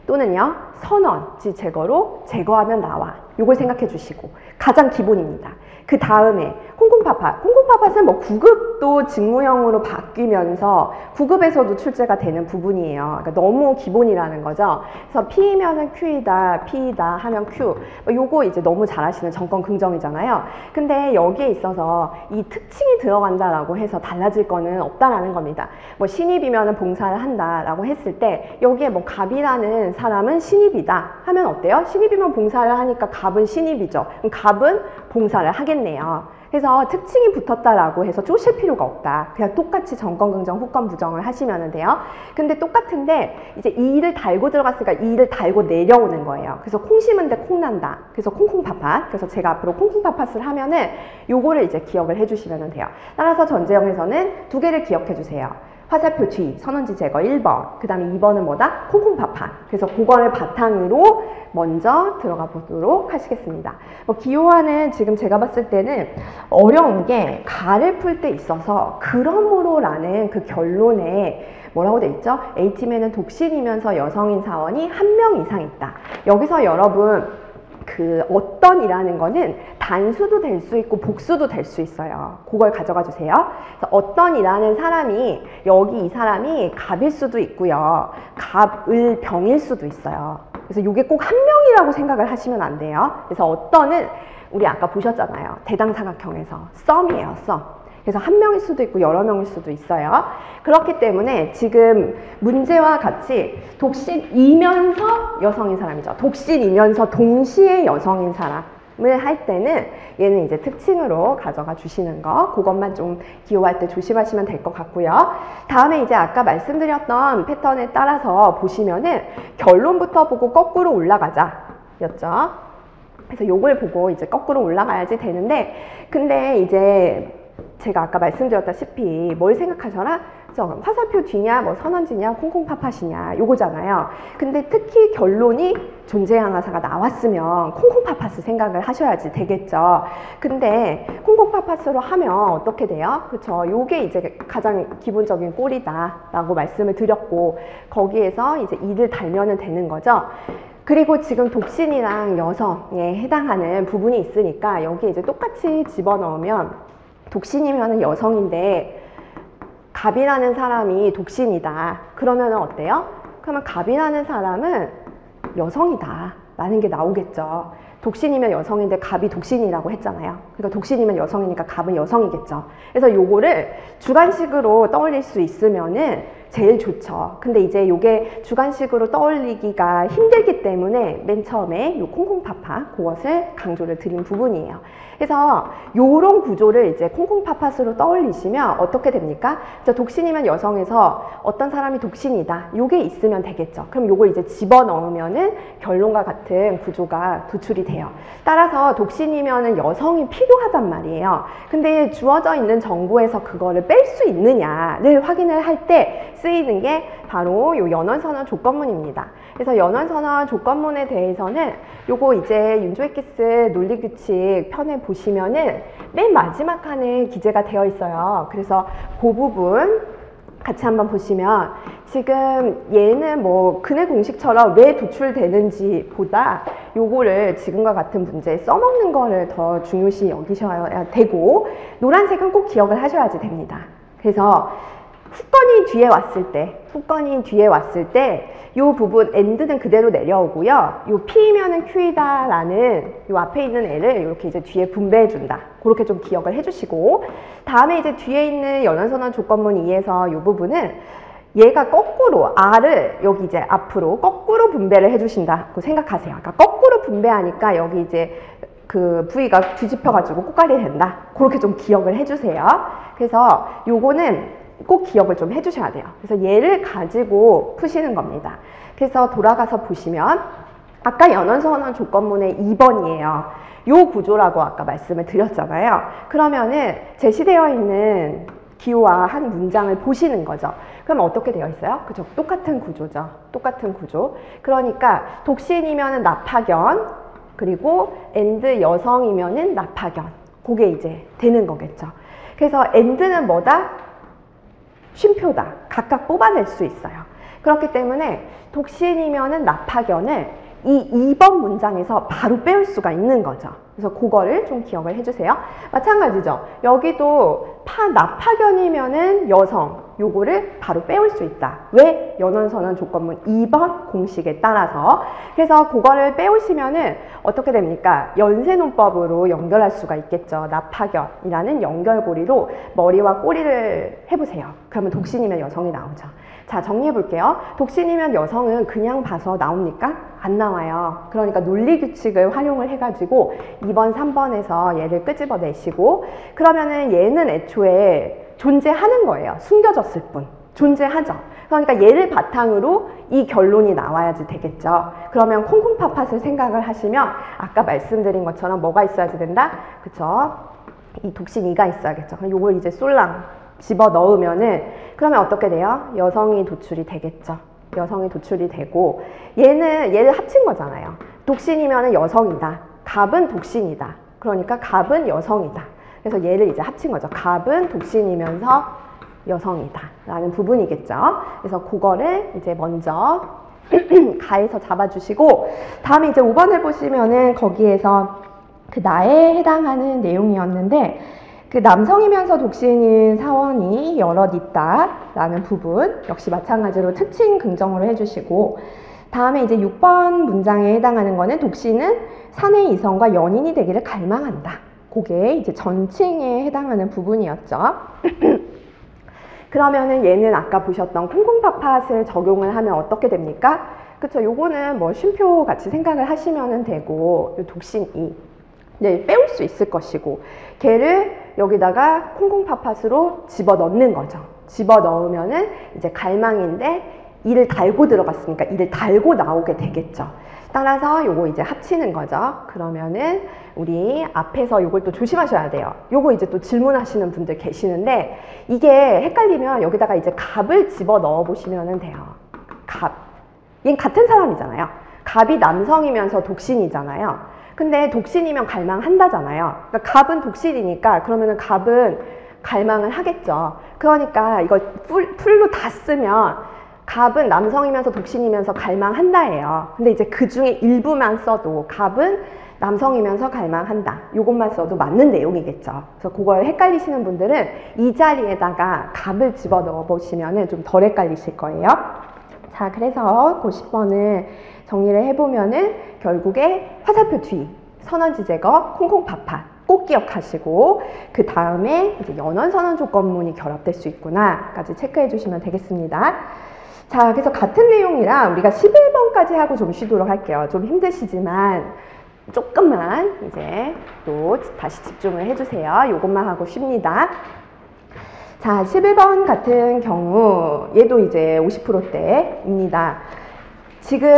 또는요, 선언지 제거로 제거하면 나와. 요걸 생각해 주시고, 가장 기본입니다. 그 다음에 콩콩팥팥은 뭐 9급도 직무형으로 바뀌면서 9급에서도 출제가 되는 부분이에요. 그러니까 너무 기본이라는 거죠. 그래서 P면은 Q이다, P이다 하면 Q. 요거 이제 너무 잘 아시는 정건긍정이잖아요. 근데 여기에 있어서 이 특징이 들어간다라고 해서 달라질 거는 없다라는 겁니다. 뭐 신입이면은 봉사를 한다라고 했을 때 여기에 뭐 갑이라는 사람은 신입이다 하면 어때요? 신입이면 봉사를 하니까 갑은 신입이죠. 그럼 갑은 봉사를 하겠네요. 그래서 특징이 붙었다라고 해서 쪼실 필요가 없다. 그냥 똑같이 정건긍정, 후건, 부정을 하시면 돼요. 근데 똑같은데 이제 이를 달고 들어갔으니까 이를 달고 내려오는 거예요. 그래서 콩 심은 데 콩 난다. 그래서 콩콩팥팥. 그래서 제가 앞으로 콩콩팥팥을 하면은 요거를 이제 기억을 해주시면 돼요. 따라서 전제형에서는 두 개를 기억해 주세요. 화살표 뒤, 선언지 제거 1번, 그 다음에 2번은 뭐다? 콩콩팥팥. 그래서 그거를 바탕으로 먼저 들어가 보도록 하시겠습니다. 뭐 기호화는 지금 제가 봤을 때는 어려운 게 가를 풀 때 있어서 그러므로 라는 그 결론에 뭐라고 돼 있죠? A팀에는 독신이면서 여성인 사원이 1명 이상 있다. 여기서 여러분 그 어떤이라는 거는 단수도 될 수 있고 복수도 될 수 있어요. 그걸 가져가 주세요. 그래서 어떤이라는 사람이 여기 이 사람이 갑일 수도 있고요. 갑을 병일 수도 있어요. 그래서 이게 꼭 한 명이라고 생각을 하시면 안 돼요. 그래서 어떤은 우리 아까 보셨잖아요. 대당사각형에서 썸이에요. 썸. 그래서 한 명일 수도 있고 여러 명일 수도 있어요. 그렇기 때문에 지금 문제와 같이 독신이면서 여성인 사람이죠. 독신이면서 동시에 여성인 사람을 할 때는 얘는 이제 특징으로 가져가 주시는 거, 그것만 좀 기호할 때 조심하시면 될 것 같고요. 다음에 이제 아까 말씀드렸던 패턴에 따라서 보시면은 결론부터 보고 거꾸로 올라가자 였죠. 그래서 요걸 보고 이제 거꾸로 올라가야지 되는데, 근데 이제 제가 아까 말씀드렸다시피 뭘 생각하셔라? 화살표 뒤냐, 뭐 선언지냐, 콩콩팥팥이냐 요거잖아요. 근데 특히 결론이 존재항하사가 나왔으면 콩콩팥팥을 생각을 하셔야지 되겠죠. 근데 콩콩팥팥으로 하면 어떻게 돼요? 그쵸? 요게 이제 가장 기본적인 꼴이다 라고 말씀을 드렸고, 거기에서 이제 이를 달면은 되는 거죠. 그리고 지금 독신이랑 여성에 해당하는 부분이 있으니까 여기 이제 똑같이 집어넣으면 독신이면 여성인데 갑이라는 사람이 독신이다. 그러면 어때요? 그러면 갑이라는 사람은 여성이다 라는 게 나오겠죠. 독신이면 여성인데 갑이 독신이라고 했잖아요. 그러니까 독신이면 여성이니까 갑은 여성이겠죠. 그래서 요거를 주관식으로 떠올릴 수 있으면은 제일 좋죠. 근데 이제 요게 주관식으로 떠올리기가 힘들기 때문에 맨 처음에 요 콩콩팥팥 그것을 강조를 드린 부분이에요. 그래서 요런 구조를 이제 콩콩팥팥으로 떠올리시면 어떻게 됩니까? 독신이면 여성에서 어떤 사람이 독신이다. 요게 있으면 되겠죠. 그럼 요걸 이제 집어넣으면은 결론과 같은 구조가 도출이 돼요. 따라서 독신이면은 여성이 필요하단 말이에요. 근데 주어져 있는 정보에서 그거를 뺄 수 있느냐를 확인을 할 때 쓰이는 게 바로 요 연원선언 조건문입니다. 그래서 연원선언 조건문에 대해서는 요거 이제 윤조에키스 논리규칙 편에 보시면은 맨 마지막 칸에 기재가 되어 있어요. 그래서 그 부분 같이 한번 보시면 지금 얘는 뭐 근해 공식처럼 왜 도출되는지 보다 요거를 지금과 같은 문제에 써먹는 거를 더 중요시 여기셔야 되고 노란색은 꼭 기억을 하셔야지 됩니다. 그래서 후건이 뒤에 왔을 때 요 부분 end는 그대로 내려오고요. 요 P면은 Q이다 라는 요 앞에 있는 애를 이렇게 이제 뒤에 분배해 준다. 그렇게 좀 기억을 해주시고 다음에 이제 뒤에 있는 연원선언 조건문 2에서 요 부분은 얘가 거꾸로 R을 여기 이제 앞으로 거꾸로 분배를 해주신다고 생각하세요. 그러니까 거꾸로 분배하니까 여기 이제 그 부위가 뒤집혀가지고 꼬깔이 된다. 그렇게 좀 기억을 해주세요. 그래서 요거는 꼭 기억을 좀 해주셔야 돼요. 그래서 얘를 가지고 푸시는 겁니다. 그래서 돌아가서 보시면 아까 연원선언 조건문의 2번이에요. 요 구조라고 아까 말씀을 드렸잖아요. 그러면은 제시되어 있는 기호와 한 문장을 보시는 거죠. 그럼 어떻게 되어 있어요? 그죠? 똑같은 구조죠. 똑같은 구조. 그러니까 독신이면은 납학연, 그리고 and 여성이면은 납학연. 그게 이제 되는 거겠죠. 그래서 and는 뭐다? 쉼표다. 각각 뽑아낼 수 있어요. 그렇기 때문에 독신이면은 납학연을 이 2번 문장에서 바로 빼올 수가 있는 거죠. 그래서 그거를 좀 기억을 해주세요. 마찬가지죠. 여기도 납학연이면은 여성, 요거를 바로 빼올 수 있다. 왜? 연원선언 조건문 2번 공식에 따라서. 그래서 그거를 빼오시면은 어떻게 됩니까? 연쇄논법으로 연결할 수가 있겠죠. 납학연이라는 연결고리로 머리와 꼬리를 해보세요. 그러면 독신이면 여성이 나오죠. 자, 정리해 볼게요. 독신이면 여성은 그냥 봐서 나옵니까? 안 나와요. 그러니까 논리규칙을 활용을 해가지고 2번, 3번에서 얘를 끄집어내시고 그러면은 얘는 애초에 존재하는 거예요. 숨겨졌을 뿐. 존재하죠. 그러니까 얘를 바탕으로 이 결론이 나와야지 되겠죠. 그러면 콩콩팥팥을 생각을 하시면 아까 말씀드린 것처럼 뭐가 있어야지 된다? 그쵸? 이 독신 2가 있어야겠죠. 그럼 요걸 이제 쏠랑 집어 넣으면은 그러면 어떻게 돼요? 여성이 도출이 되겠죠. 여성이 도출이 되고 얘를 합친 거잖아요. 독신이면은 여성이다. 갑은 독신이다. 그러니까 갑은 여성이다. 그래서 얘를 이제 합친 거죠. 갑은 독신이면서 여성이다 라는 부분이겠죠. 그래서 그거를 이제 먼저 가에서 잡아주시고 다음에 이제 5번을 보시면은 거기에서 그 나에 해당하는 내용이었는데 그 남성이면서 독신인 사원이 여럿 있다 라는 부분 역시 마찬가지로 특징 긍정으로 해주시고 다음에 이제 6번 문장에 해당하는 거는 독신은 사내 이성과 연인이 되기를 갈망한다. 그게 이제 전칭에 해당하는 부분이었죠. 그러면은 얘는 아까 보셨던 콩콩팥팥을 적용을 하면 어떻게 됩니까? 그쵸? 요거는 뭐 쉼표 같이 생각을 하시면 되고 요 독신이 네, 빼올 수 있을 것이고 걔를 여기다가 콩콩팥팥으로 집어넣는 거죠. 집어넣으면은 이제 갈망인데 이를 달고 들어갔으니까 이를 달고 나오게 되겠죠. 따라서 요거 이제 합치는 거죠. 그러면은 우리 앞에서 요걸 또 조심하셔야 돼요. 요거 이제 또 질문하시는 분들 계시는데 이게 헷갈리면 여기다가 이제 갑을 집어넣어 보시면 돼요. 갑. 얘는 같은 사람이잖아요. 갑이 남성이면서 독신이잖아요. 근데 독신이면 갈망한다잖아요. 그러니까 갑은 독신이니까 그러면은 갑은 갈망을 하겠죠. 그러니까 이거 풀로 다 쓰면 갑은 남성이면서 독신이면서 갈망한다예요. 근데 이제 그 중에 일부만 써도 갑은 남성이면서 갈망한다. 요것만 써도 맞는 내용이겠죠. 그래서 그걸 헷갈리시는 분들은 이 자리에다가 갑을 집어넣어 보시면 좀 덜 헷갈리실 거예요. 자, 그래서 그 10번을 정리를 해보면은 결국에 화살표 뒤, 선언지 제거, 콩콩팥팥 꼭 기억하시고 그 다음에 이제 연원선언 조건문이 결합될 수 있구나까지 체크해 주시면 되겠습니다. 자, 그래서 같은 내용이라 우리가 11번까지 하고 좀 쉬도록 할게요. 좀 힘드시지만 조금만 이제 또 다시 집중을 해주세요. 이것만 하고 쉽니다. 자, 11번 같은 경우 얘도 이제 50%대입니다. 지금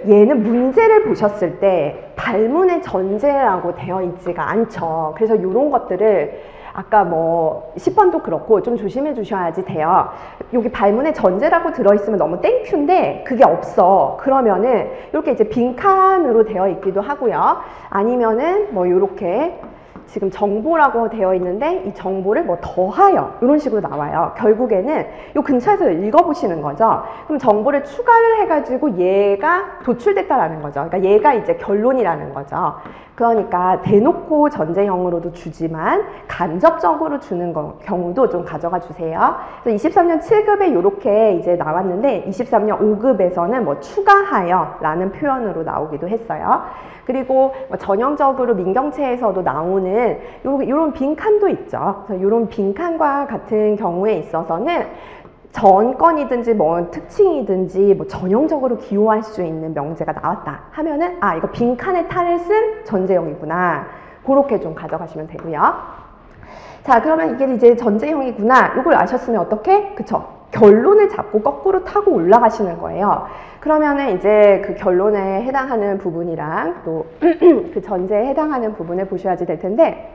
얘는 문제를 보셨을 때 발문의 전제라고 되어 있지가 않죠. 그래서 이런 것들을 아까 뭐 10번도 그렇고 좀 조심해 주셔야지 돼요. 여기 발문의 전제라고 들어있으면 너무 땡큐인데 그게 없어. 그러면은 이렇게 이제 빈칸으로 되어 있기도 하고요. 아니면은 뭐 이렇게 지금 정보라고 되어 있는데 이 정보를 뭐 더하여 이런 식으로 나와요. 결국에는 이 근처에서 읽어보시는 거죠. 그럼 정보를 추가를 해가지고 얘가 도출됐다라는 거죠. 그러니까 얘가 이제 결론이라는 거죠. 그러니까 대놓고 전제형으로도 주지만 간접적으로 주는 경우도 좀 가져가 주세요. 그래서 23년 7급에 이렇게 이제 나왔는데 23년 5급에서는 뭐 추가하여 라는 표현으로 나오기도 했어요. 그리고 뭐 전형적으로 민경채에서도 나오는 요런 빈칸도 있죠. 그래서 요런 빈칸과 같은 경우에 있어서는 전건이든지 뭐 특징이든지 뭐 전형적으로 기호할 수 있는 명제가 나왔다 하면은 아, 이거 빈칸에 탈을 쓴 전제형이구나. 그렇게 좀 가져가시면 되고요. 자, 그러면 이게 이제 전제형이구나. 이걸 아셨으면 어떻게? 그쵸? 결론을 잡고 거꾸로 타고 올라가시는 거예요. 그러면은 이제 그 결론에 해당하는 부분이랑 또 그 전제에 해당하는 부분을 보셔야지 될 텐데,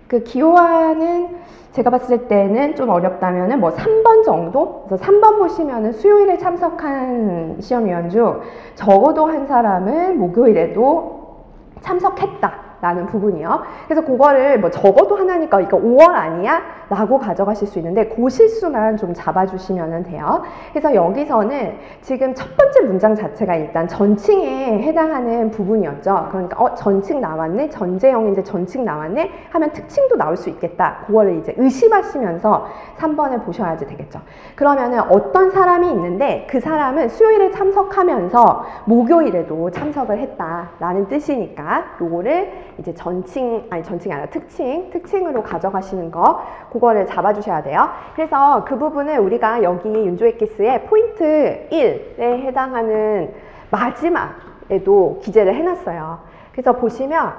그 기호화는 제가 봤을 때는 좀 어렵다면은 뭐 3번 정도? 그래서 3번 보시면은 수요일에 참석한 시험위원 중 적어도 한 사람은 목요일에도 참석했다 라는 부분이요. 그래서 그거를 뭐 적어도 하나니까 이거 5월 아니야? 라고 가져가실 수 있는데 그 실수만 좀 잡아주시면 돼요. 그래서 여기서는 지금 첫 번째 문장 자체가 일단 전칭에 해당하는 부분이었죠. 그러니까 전칭 나왔네? 전제형인데 전칭 나왔네? 하면 특징도 나올 수 있겠다. 그거를 이제 의심하시면서 3번을 보셔야지 되겠죠. 그러면은 어떤 사람이 있는데 그 사람은 수요일에 참석하면서 목요일에도 참석을 했다라는 뜻이니까 요거를 이제 전칭이 아니라 특칭으로 가져가시는 거, 그거를 잡아주셔야 돼요. 그래서 그 부분을 우리가 여기 윤조엑기스의 포인트 1에 해당하는 마지막에도 기재를 해놨어요. 그래서 보시면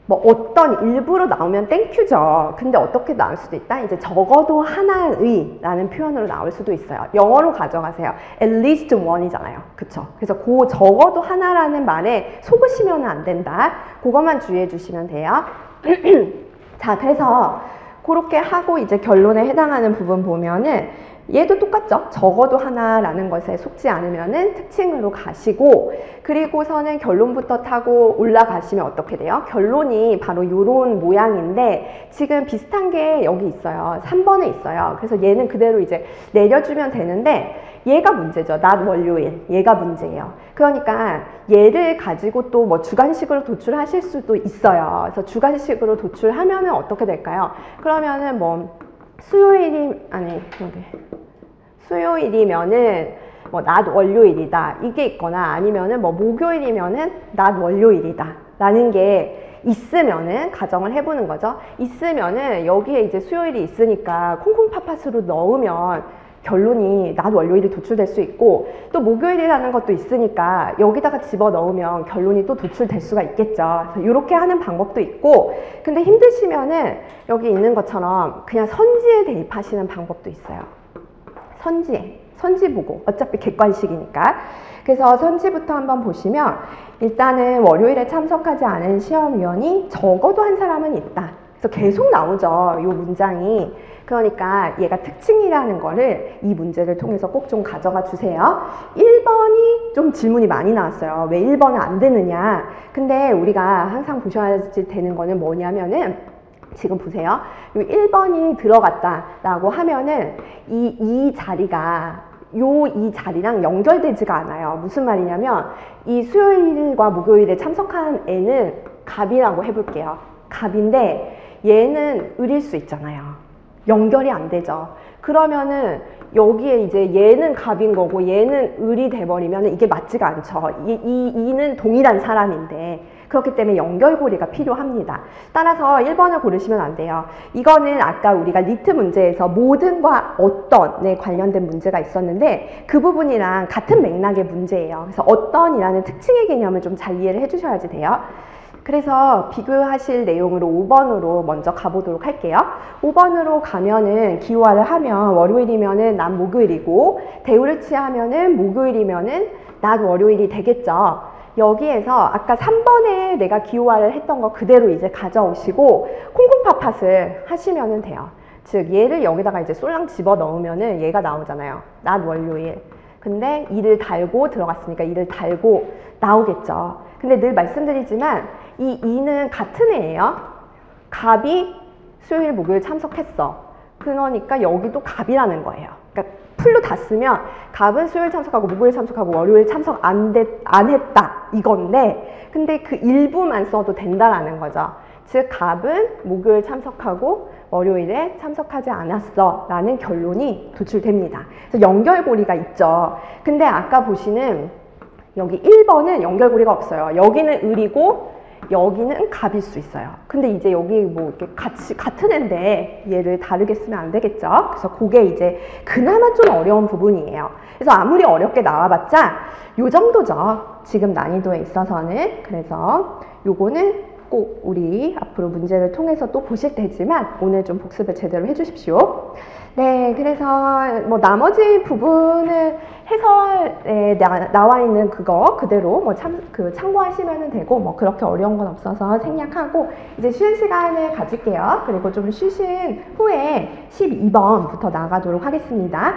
뭐 어떤 일부로 나오면 땡큐죠. 근데 어떻게 나올 수도 있다? 이제 적어도 하나의 라는 표현으로 나올 수도 있어요. 영어로 가져가세요. at least one이잖아요. 그쵸? 그래서 그 적어도 하나라는 말에 속으시면 안 된다. 그것만 주의해 주시면 돼요. 자, 그래서 그렇게 하고 이제 결론에 해당하는 부분 보면은 얘도 똑같죠. 적어도 하나라는 것에 속지 않으면은 특징으로 가시고, 그리고서는 결론부터 타고 올라가시면 어떻게 돼요? 결론이 바로 이런 모양인데 지금 비슷한 게 여기 있어요. 3번에 있어요. 그래서 얘는 그대로 이제 내려주면 되는데 얘가 문제죠. not 월요일. 얘가 문제예요. 그러니까 얘를 가지고 또 뭐 주관식으로 도출하실 수도 있어요. 그래서 주관식으로 도출하면은 어떻게 될까요? 그러면은 뭐 수요일이면은 뭐 not 월요일이다 이게 있거나, 아니면은 뭐 목요일이면은 not 월요일이다 라는 게 있으면은 가정을 해보는 거죠. 있으면은 여기에 이제 수요일이 있으니까 콩콩팥팥으로 넣으면 결론이 not 월요일이 도출될 수 있고, 또 목요일이라는 것도 있으니까 여기다가 집어넣으면 결론이 또 도출될 수가 있겠죠. 그래서 이렇게 하는 방법도 있고, 근데 힘드시면은 여기 있는 것처럼 그냥 선지에 대입하시는 방법도 있어요. 선지 보고, 어차피 객관식이니까. 그래서 선지부터 한번 보시면 일단은 월요일에 참석하지 않은 시험위원이 적어도 한 사람은 있다. 그래서 계속 나오죠, 이 문장이. 그러니까 얘가 특징이라는 거를 이 문제를 통해서 꼭 좀 가져가 주세요. 1번이 좀 질문이 많이 나왔어요. 왜 1번은 안 되느냐. 근데 우리가 항상 보셔야지 되는 거는 뭐냐면은, 지금 보세요. 이 1번이 들어갔다라고 하면은 이 자리가 이 자리랑 연결되지가 않아요. 무슨 말이냐면 이 수요일과 목요일에 참석한 애는 갑이라고 해볼게요. 갑인데 얘는 을일 수 있잖아요. 연결이 안 되죠. 그러면은 여기에 이제 얘는 갑인 거고 얘는 을이 돼버리면 이게 맞지가 않죠. 이는 동일한 사람인데. 그렇기 때문에 연결고리가 필요합니다. 따라서 1번을 고르시면 안 돼요. 이거는 아까 우리가 리트 문제에서 모든과 어떤에 관련된 문제가 있었는데 그 부분이랑 같은 맥락의 문제예요. 그래서 어떤이라는 특징의 개념을 좀 잘 이해를 해주셔야지 돼요. 그래서 비교하실 내용으로 5번으로 먼저 가보도록 할게요. 5번으로 가면은 기호화를 하면 월요일이면은 낮 목요일이고 대우를 취하면은 목요일이면은 낮 월요일이 되겠죠. 여기에서 아까 3번에 내가 기호화를 했던 거 그대로 이제 가져오시고 콩콩팥팥을 하시면 돼요. 즉 얘를 여기다가 이제 쏠랑 집어 넣으면은 얘가 나오잖아요. 낮 월요일. 근데 이를 달고 들어갔으니까 이를 달고 나오겠죠. 근데 늘 말씀드리지만 이 2는 같은 애예요. 갑이 수요일 목요일 참석했어. 그러니까 여기도 갑이라는 거예요. 그러니까 풀로 다 쓰면 갑은 수요일 참석하고 목요일 참석하고 월요일 참석 안 했다 이건데 근데 그 일부만 써도 된다라는 거죠. 즉 갑은 목요일 참석하고 월요일에 참석하지 않았어 라는 결론이 도출됩니다. 그래서 연결고리가 있죠. 근데 아까 보시는 여기 1번은 연결고리가 없어요. 여기는 을이고 여기는 갑일 수 있어요. 근데 이제 여기 뭐 이렇게 같은 애인데 얘를 다르게 쓰면 안 되겠죠. 그래서 그게 이제 그나마 좀 어려운 부분이에요. 그래서 아무리 어렵게 나와봤자 요 정도죠. 지금 난이도에 있어서는. 그래서 요거는 꼭 우리 앞으로 문제를 통해서 또 보실 테지만 오늘 좀 복습을 제대로 해주십시오. 네, 그래서 뭐 나머지 부분은 해설에 나와 있는 그거 그대로 뭐 참고하시면 되고 뭐 그렇게 어려운 건 없어서 생략하고 이제 쉬는 시간을 가질게요. 그리고 좀 쉬신 후에 12번부터 나가도록 하겠습니다.